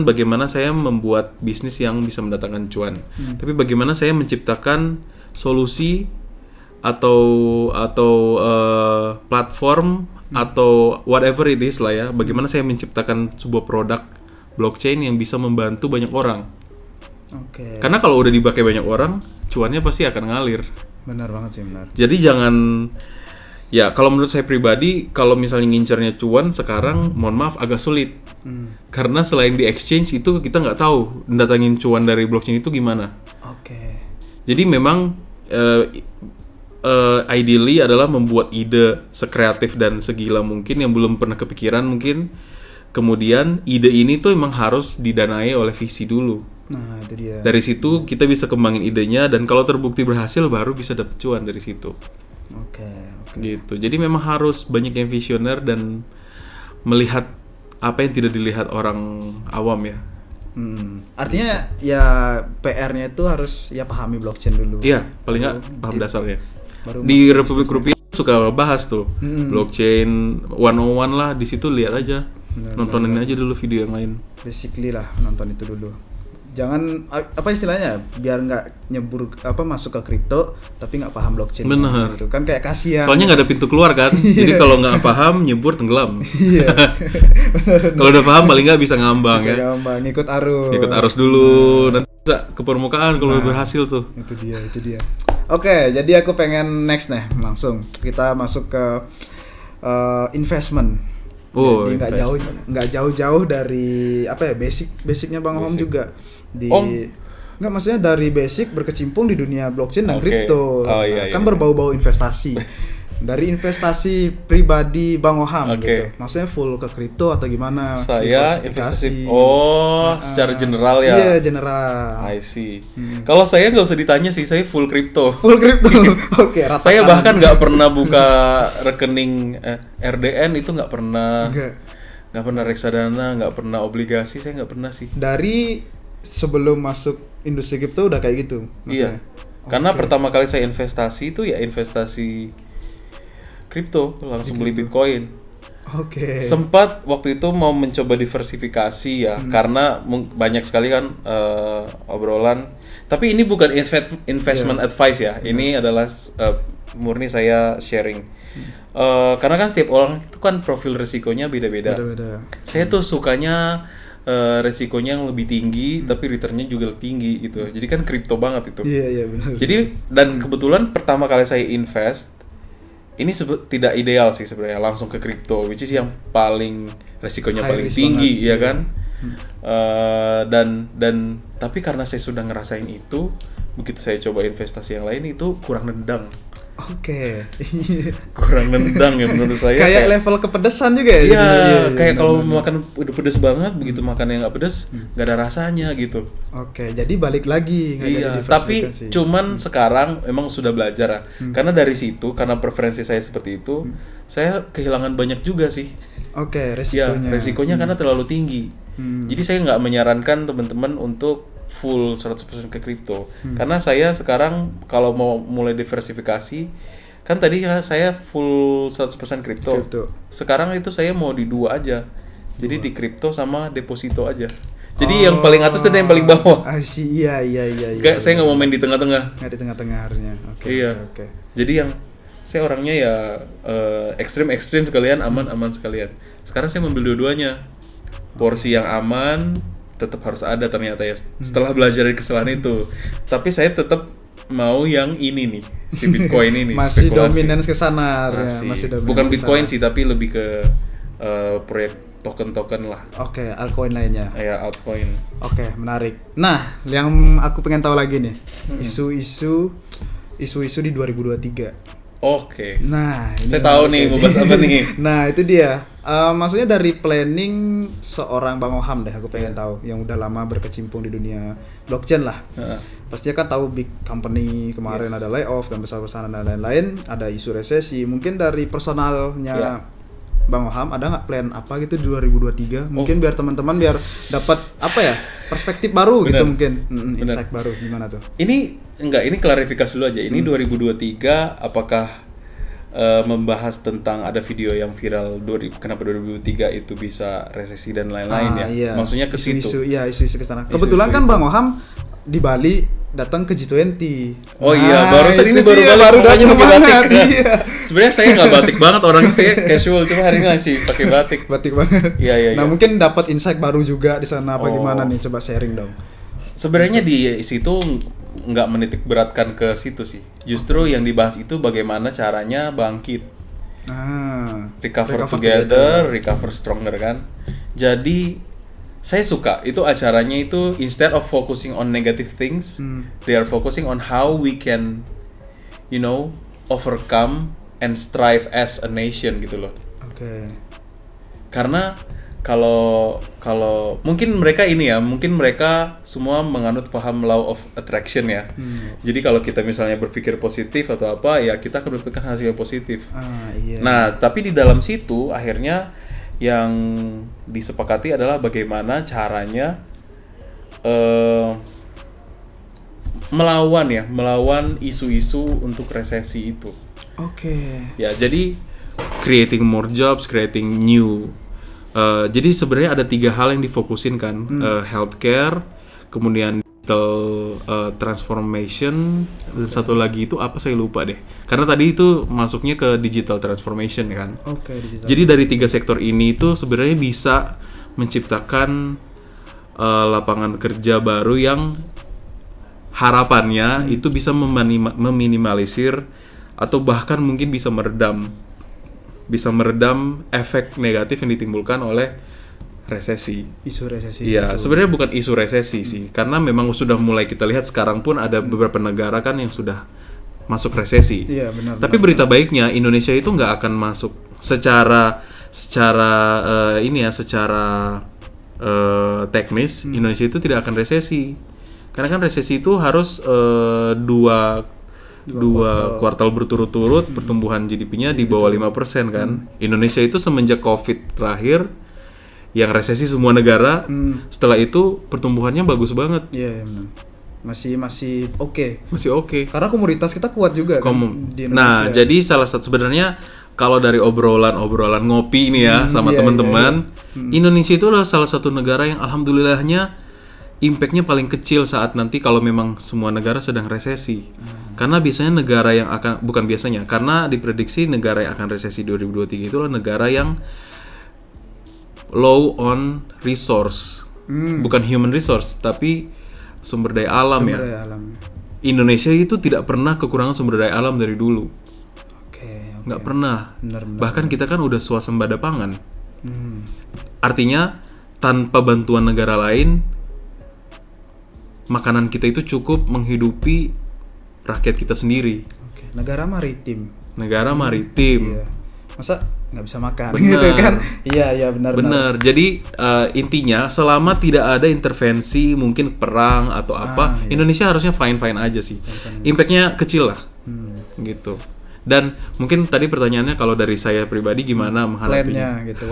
[SPEAKER 2] bagaimana saya membuat bisnis yang bisa mendatangkan cuan, tapi bagaimana saya menciptakan solusi atau platform atau whatever it is lah ya. Bagaimana saya menciptakan sebuah produk blockchain yang bisa membantu banyak orang. Karena kalau udah dipakai banyak orang, cuannya pasti akan ngalir.
[SPEAKER 1] Benar banget sih, benar.
[SPEAKER 2] Jadi jangan, ya kalau menurut saya pribadi, kalau misalnya ngincernya cuan sekarang, mohon maaf agak sulit. Karena selain di exchange itu kita nggak tahu mendatangin cuan dari blockchain itu gimana. Jadi memang ideally adalah membuat ide sekreatif dan segila mungkin yang belum pernah kepikiran mungkin. Kemudian ide ini tuh emang harus didanai oleh VC dulu.
[SPEAKER 1] Nah, itu dia.
[SPEAKER 2] Dari situ kita bisa kembangin idenya, dan kalau terbukti berhasil baru bisa dapet cuan dari situ. Gitu. Jadi memang harus banyak yang visioner dan melihat apa yang tidak dilihat orang awam ya.
[SPEAKER 1] Artinya ya PR-nya itu harus ya pahami blockchain dulu.
[SPEAKER 2] Iya, paling nggak paham dasarnya. Di Republik Rupiah suka bahas tuh blockchain 101 lah, di situ lihat aja. Nontonin aja dulu video yang lain.
[SPEAKER 1] Basically lah nonton itu dulu. jangan apa istilahnya, biar nggak nyebur masuk ke kripto tapi nggak paham blockchain.
[SPEAKER 2] Bener.
[SPEAKER 1] Gitu kan, kayak kasihan.
[SPEAKER 2] Soalnya nggak ada pintu keluar kan. Jadi kalau nggak paham nyebur tenggelam.
[SPEAKER 1] Iya.
[SPEAKER 2] Kalau udah paham paling nggak bisa ngambang ya.
[SPEAKER 1] Ngambang, ngikut arus.
[SPEAKER 2] Ikut arus dulu, nanti bisa ke permukaan kalau berhasil tuh.
[SPEAKER 1] Itu dia. Oke, jadi aku pengen next nih, langsung kita masuk ke investment. Jadi nggak jauh-jauh dari basicnya Bang Oham juga nggak, maksudnya dari basic berkecimpung di dunia blockchain dan kripto. Kan berbau-bau investasi. Dari investasi pribadi Bang Oham gitu. Maksudnya full ke kripto atau gimana?
[SPEAKER 2] Saya investasi. Secara general ya.
[SPEAKER 1] Iya, general.
[SPEAKER 2] I see. Kalau saya nggak usah ditanya sih, saya full kripto.
[SPEAKER 1] Full kripto. Oke, rata.
[SPEAKER 2] Saya bahkan nggak pernah buka rekening RDN, itu nggak pernah. Nggak pernah reksadana, nggak pernah obligasi, saya nggak pernah sih.
[SPEAKER 1] Dari sebelum masuk industri kripto udah kayak gitu?
[SPEAKER 2] Maksudnya? Iya. Karena pertama kali saya investasi itu ya investasi kripto, langsung beli Bitcoin. Sempat waktu itu mau mencoba diversifikasi ya, karena banyak sekali kan obrolan. Tapi ini bukan investment advice ya, ini adalah murni saya sharing. Karena kan setiap orang itu kan profil risikonya beda-beda. Saya tuh sukanya resikonya yang lebih tinggi, tapi returnnya juga tinggi gitu. Jadi kan kripto banget itu.
[SPEAKER 1] Iya benar.
[SPEAKER 2] Jadi dan kebetulan pertama kali saya invest, ini tidak ideal sih sebenarnya, langsung ke kripto, which is yang paling resikonya paling tinggi, ya kan? Dan tapi karena saya sudah ngerasain itu, begitu saya coba investasi yang lain itu kurang nendang. Kurang nendang ya menurut saya.
[SPEAKER 1] Kayak level kepedesan juga ya.
[SPEAKER 2] Iya, kayak kalau makan udah pedes banget, begitu makan yang nggak pedes, nggak ada rasanya gitu.
[SPEAKER 1] Jadi balik lagi.
[SPEAKER 2] Iya, tapi cuman sekarang emang sudah belajar ya. Karena dari situ, karena preferensi saya seperti itu, saya kehilangan banyak juga sih.
[SPEAKER 1] Resikonya.
[SPEAKER 2] Ya, resikonya karena terlalu tinggi. Jadi saya nggak menyarankan teman-teman untuk full 100% ke kripto. Karena saya sekarang kalau mau mulai diversifikasi, kan tadi saya full 100% kripto. Sekarang itu saya mau di dua aja. Jadi di kripto sama deposito aja. Jadi yang paling atas dan yang paling bawah.
[SPEAKER 1] Iya.
[SPEAKER 2] Kayak saya nggak mau main di tengah-tengah.
[SPEAKER 1] Nggak di tengah-tengah harusnya.
[SPEAKER 2] Jadi yang saya orangnya ya ekstrim sekalian, aman sekalian. Sekarang saya memilih dua-duanya. Porsi yang aman tetap harus ada ternyata ya, setelah belajar dari kesalahan itu. Tapi saya tetap mau yang ini nih, si Bitcoin ini.
[SPEAKER 1] Masih dominan ke sana.
[SPEAKER 2] Bukan Bitcoin sih, tapi lebih ke proyek token lah.
[SPEAKER 1] Altcoin lainnya.
[SPEAKER 2] Ya, altcoin.
[SPEAKER 1] Menarik. Nah, yang aku pengen tahu lagi nih, isu-isu di 2023. Nah,
[SPEAKER 2] saya tahu nih mau bahas apa nih.
[SPEAKER 1] Nah, itu dia. Maksudnya dari planning seorang Bang Oham deh, aku pengen tahu, yang udah lama berkecimpung di dunia blockchain lah. Pastinya kan tahu big company kemarin ada layoff dan besar-besaran dan lain-lain, ada isu resesi. Mungkin dari personalnya Bang Oham ada nggak plan apa gitu di 2023? Mungkin biar teman-teman biar dapat perspektif baru. Bener. Gitu mungkin. Insight baru gimana tuh?
[SPEAKER 2] Ini klarifikasi dulu aja. Ini 2023 apakah membahas tentang ada video yang viral kenapa 2003 itu bisa resesi dan lain-lain ya?
[SPEAKER 1] Iya.
[SPEAKER 2] Maksudnya ke situ.
[SPEAKER 1] Isu-isu ke sana. Kebetulan kan Bang Oham di Bali datang ke G20.
[SPEAKER 2] Barusan ini baru datang pakai batik. Iya. Sebenarnya saya nggak batik banget, orangnya saya casual, cuma hari ini masih pakai batik.
[SPEAKER 1] Batik banget.
[SPEAKER 2] Iya.
[SPEAKER 1] Nah, mungkin dapat insight baru juga di sana apa gimana nih, coba sharing dong.
[SPEAKER 2] Sebenarnya di situ nggak menitik beratkan ke situ sih. Justru yang dibahas itu bagaimana caranya bangkit. Recover together, recover stronger kan. Jadi saya suka itu acaranya itu, instead of focusing on negative things, they are focusing on how we can, overcome and strive as a nation gitu loh. Karena kalau mungkin mereka semua menganut paham law of attraction ya. Jadi kalau kita misalnya berpikir positif atau apa ya, kita akan mendapatkan hasil yang positif. Nah, tapi di dalam situ akhirnya yang disepakati adalah bagaimana caranya melawan isu-isu untuk resesi itu. Ya, jadi creating more jobs, creating new. Jadi sebenarnya ada 3 hal yang difokusin kan, healthcare, kemudian digital transformation, dan satu lagi itu apa saya lupa deh. Karena tadi itu masuknya ke digital transformation kan. Jadi dari 3 sektor ini itu sebenarnya bisa menciptakan lapangan kerja baru yang harapannya itu bisa meminimalisir atau bahkan mungkin bisa meredam efek negatif yang ditimbulkan oleh resesi.
[SPEAKER 1] Isu resesi.
[SPEAKER 2] Iya, sebenarnya bukan isu resesi sih, karena memang sudah mulai kita lihat sekarang pun ada beberapa negara kan yang sudah masuk resesi.
[SPEAKER 1] Iya, benar.
[SPEAKER 2] Tapi berita baiknya Indonesia itu nggak akan masuk secara teknis. Indonesia itu tidak akan resesi. Karena kan resesi itu harus dua kuartal berturut-turut pertumbuhan GDP-nya di bawah 5% kan. Indonesia itu semenjak Covid terakhir yang resesi semua negara, setelah itu pertumbuhannya bagus banget.
[SPEAKER 1] Iya, masih oke.
[SPEAKER 2] Masih oke.
[SPEAKER 1] Karena komoditas kita kuat juga kan di Indonesia.
[SPEAKER 2] Nah, jadi salah satu sebenarnya kalau dari obrolan ngopi ini ya sama teman-teman, Indonesia itu adalah salah satu negara yang alhamdulillahnya impact-nya paling kecil saat nanti kalau memang semua negara sedang resesi. Karena biasanya negara yang akan, bukan biasanya, karena diprediksi negara yang akan resesi 2023 itulah negara yang low on resource. Bukan human resource, tapi sumber daya alam. Daya alam. Indonesia itu tidak pernah kekurangan sumber daya alam dari dulu. Nggak pernah. Benar. Bahkan kita kan udah swasembada pangan. Artinya tanpa bantuan negara lain, makanan kita itu cukup menghidupi rakyat kita sendiri.
[SPEAKER 1] Negara maritim.
[SPEAKER 2] Iya.
[SPEAKER 1] Masa nggak bisa makan? Bener. Gitu kan? Iya benar.
[SPEAKER 2] Benar. Jadi intinya selama tidak ada intervensi mungkin perang atau apa, Indonesia harusnya fine aja sih. Impact-nya kecil lah. Gitu. Dan mungkin tadi pertanyaannya kalau dari saya pribadi gimana menghadapinya?
[SPEAKER 1] Plan-nya gitu,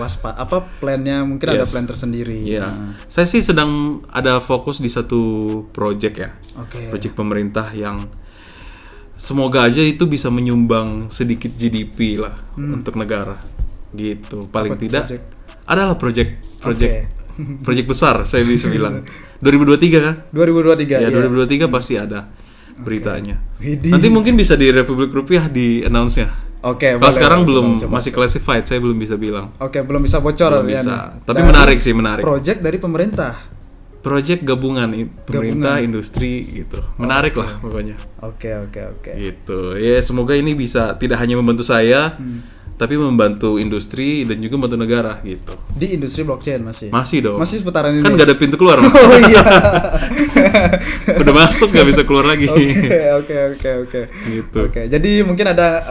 [SPEAKER 1] plan-nya mungkin ada plan tersendiri.
[SPEAKER 2] Iya. Saya sih sedang ada fokus di satu project ya. Project pemerintah yang semoga aja itu bisa menyumbang sedikit GDP lah untuk negara. Gitu. Paling tidak adalah project besar saya bisa bilang. 2023 kan?
[SPEAKER 1] 2023.
[SPEAKER 2] Ya, 2023 pasti ada beritanya. Nanti mungkin bisa di Republik Rupiah di announce-nya. Kalau sekarang belum, masih classified, saya belum bisa bilang.
[SPEAKER 1] Belum bisa bocor.
[SPEAKER 2] Belum bisa. Tapi menarik.
[SPEAKER 1] Project dari pemerintah.
[SPEAKER 2] Project gabungan pemerintah, industri gitu. Menarik lah pokoknya.
[SPEAKER 1] Oke.
[SPEAKER 2] Gitu. Ya semoga ini bisa tidak hanya membantu saya, tapi membantu industri dan juga membantu negara gitu.
[SPEAKER 1] Di industri blockchain masih?
[SPEAKER 2] Masih dong.
[SPEAKER 1] Masih seputaran ini?
[SPEAKER 2] Kan nggak ada pintu keluar.
[SPEAKER 1] Oh iya.
[SPEAKER 2] Udah masuk nggak bisa keluar lagi.
[SPEAKER 1] Oke.
[SPEAKER 2] Gitu.
[SPEAKER 1] Oke. Jadi mungkin ada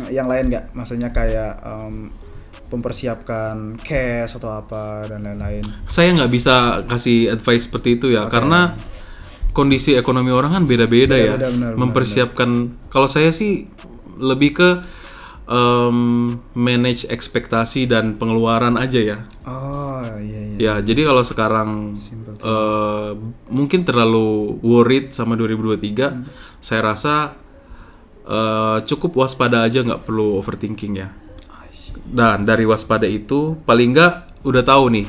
[SPEAKER 1] yang lain nggak? Maksudnya kayak mempersiapkan cash atau apa dan lain-lain? Saya
[SPEAKER 2] nggak bisa kasih advice seperti itu ya, karena kondisi ekonomi orang kan beda-beda ya. Mempersiapkan. Kalau saya sih lebih ke manage ekspektasi dan pengeluaran aja ya.
[SPEAKER 1] Iya.
[SPEAKER 2] Ya, jadi kalau sekarang mungkin terlalu worried sama 2023, saya rasa cukup waspada aja, nggak perlu overthinking ya. Dan dari waspada itu paling nggak udah tahu nih,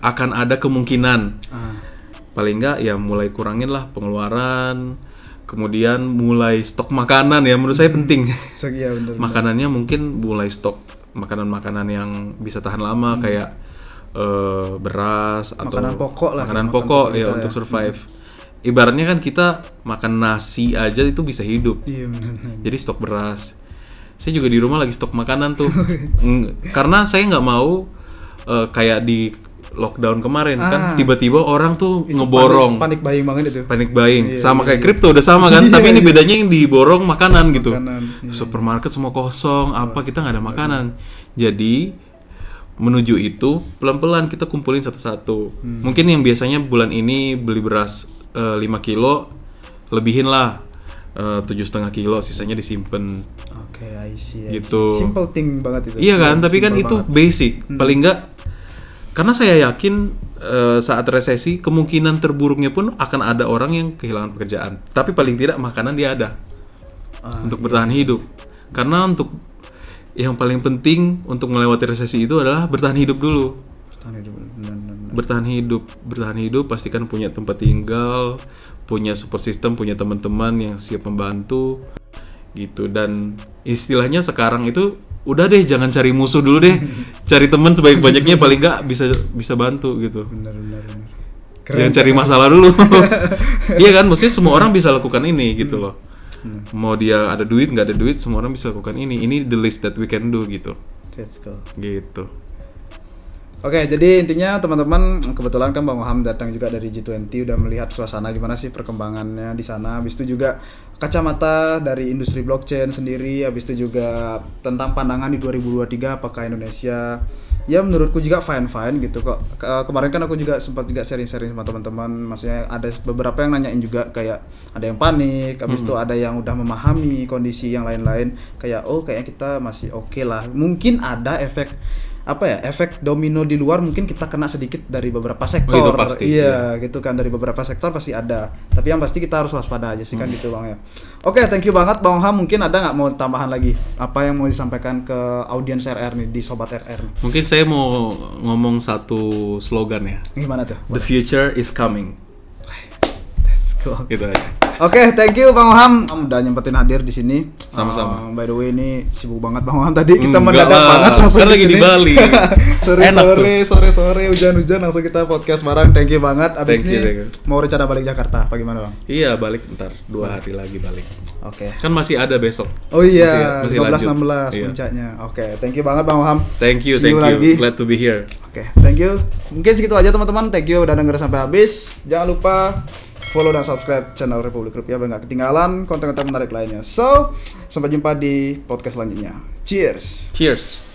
[SPEAKER 2] akan ada kemungkinan. Paling nggak ya mulai kurangin lah pengeluaran. Kemudian mulai stok makanan ya, menurut saya penting.
[SPEAKER 1] Bener.
[SPEAKER 2] Makanannya mungkin mulai stok makanan-makanan yang bisa tahan lama kayak beras atau makanan pokok ya untuk survive. Ibaratnya kan kita makan nasi aja itu bisa hidup.
[SPEAKER 1] Iya benar.
[SPEAKER 2] Jadi stok beras. Saya juga di rumah lagi stok makanan tuh. Karena saya nggak mau kayak di lockdown kemarin kan tiba-tiba orang tuh itu ngeborong,
[SPEAKER 1] panik buying banget itu.
[SPEAKER 2] Panik buying. Sama kayak kripto udah sama kan, tapi ini bedanya yang diborong makanan gitu. Supermarket semua kosong, kita nggak ada makanan. Jadi menuju itu pelan-pelan kita kumpulin satu-satu. Mungkin yang biasanya bulan ini beli beras 5 kilo, lebihin lah 7,5 kilo, sisanya disimpan.
[SPEAKER 1] I see.
[SPEAKER 2] Gitu.
[SPEAKER 1] Simple thing banget itu.
[SPEAKER 2] Iya kan, tapi kan itu basic. Paling nggak, karena saya yakin saat resesi kemungkinan terburuknya pun akan ada orang yang kehilangan pekerjaan. Tapi paling tidak makanan dia ada untuk bertahan hidup. Karena untuk yang paling penting untuk melewati resesi itu adalah bertahan hidup dulu. Bertahan hidup, pastikan punya tempat tinggal, punya support system, punya teman-teman yang siap membantu gitu. Dan istilahnya sekarang itu udah deh, jangan cari musuh dulu deh, cari teman sebanyak-banyaknya, paling nggak bisa bantu gitu.
[SPEAKER 1] Benar.
[SPEAKER 2] Jangan cari masalah dulu. Iya kan, maksudnya semua orang bisa lakukan ini gitu loh. Mau dia ada duit nggak ada duit, semua orang bisa lakukan ini. Ini the least that we can do gitu.
[SPEAKER 1] Let's go.
[SPEAKER 2] Gitu.
[SPEAKER 1] Oke, jadi intinya teman-teman, kebetulan kan Bang Oham datang juga dari G20, udah melihat suasana gimana sih perkembangannya di sana. Habis itu juga kacamata dari industri blockchain sendiri, habis itu juga tentang pandangan di 2023 apakah Indonesia, ya menurutku juga fine gitu kok. Kemarin kan aku juga sempat sharing-sharing sama teman-teman, maksudnya ada beberapa yang nanyain juga, kayak ada yang panik, habis itu ada yang udah memahami kondisi yang lain-lain, kayak kayaknya kita masih oke lah. Mungkin ada efek domino di luar, mungkin kita kena sedikit dari beberapa sektor.
[SPEAKER 2] Itu pasti.
[SPEAKER 1] Iya, gitu kan, dari beberapa sektor pasti ada. Tapi yang pasti kita harus waspada aja sih kan gitu Bang ya. Oke, thank you banget Bang Oham. Mungkin ada nggak mau tambahan lagi? Apa yang mau disampaikan ke audiens RR nih, di Sobat RR?
[SPEAKER 2] Mungkin saya mau ngomong satu slogan ya.
[SPEAKER 1] Gimana tuh?
[SPEAKER 2] The future is coming.
[SPEAKER 1] Let's go.
[SPEAKER 2] Gitu aja.
[SPEAKER 1] Oke, thank you Bang Oham udah nyempetin hadir di sini.
[SPEAKER 2] Sama-sama.
[SPEAKER 1] By the way, ini sibuk banget Bang Oham tadi, kita mendadak banget langsung
[SPEAKER 2] kan lagi di Bali.
[SPEAKER 1] sore hujan-hujan langsung kita podcast bareng. Thank you banget. Abis ini mau rencana balik Jakarta apa gimana Bang?
[SPEAKER 2] Iya, balik ntar 2 hari lagi balik.
[SPEAKER 1] Oke.
[SPEAKER 2] Kan masih ada besok.
[SPEAKER 1] Oh iya,
[SPEAKER 2] masih
[SPEAKER 1] 15-16 puncaknya. Oke, thank you banget Bang Oham.
[SPEAKER 2] Thank you. Glad to be here.
[SPEAKER 1] Oke, thank you. Mungkin segitu aja teman-teman. Thank you udah denger sampai habis. Jangan lupa follow dan subscribe channel Republik Rupiah biar nggak ketinggalan konten-konten menarik lainnya. So, sampai jumpa di podcast selanjutnya. Cheers.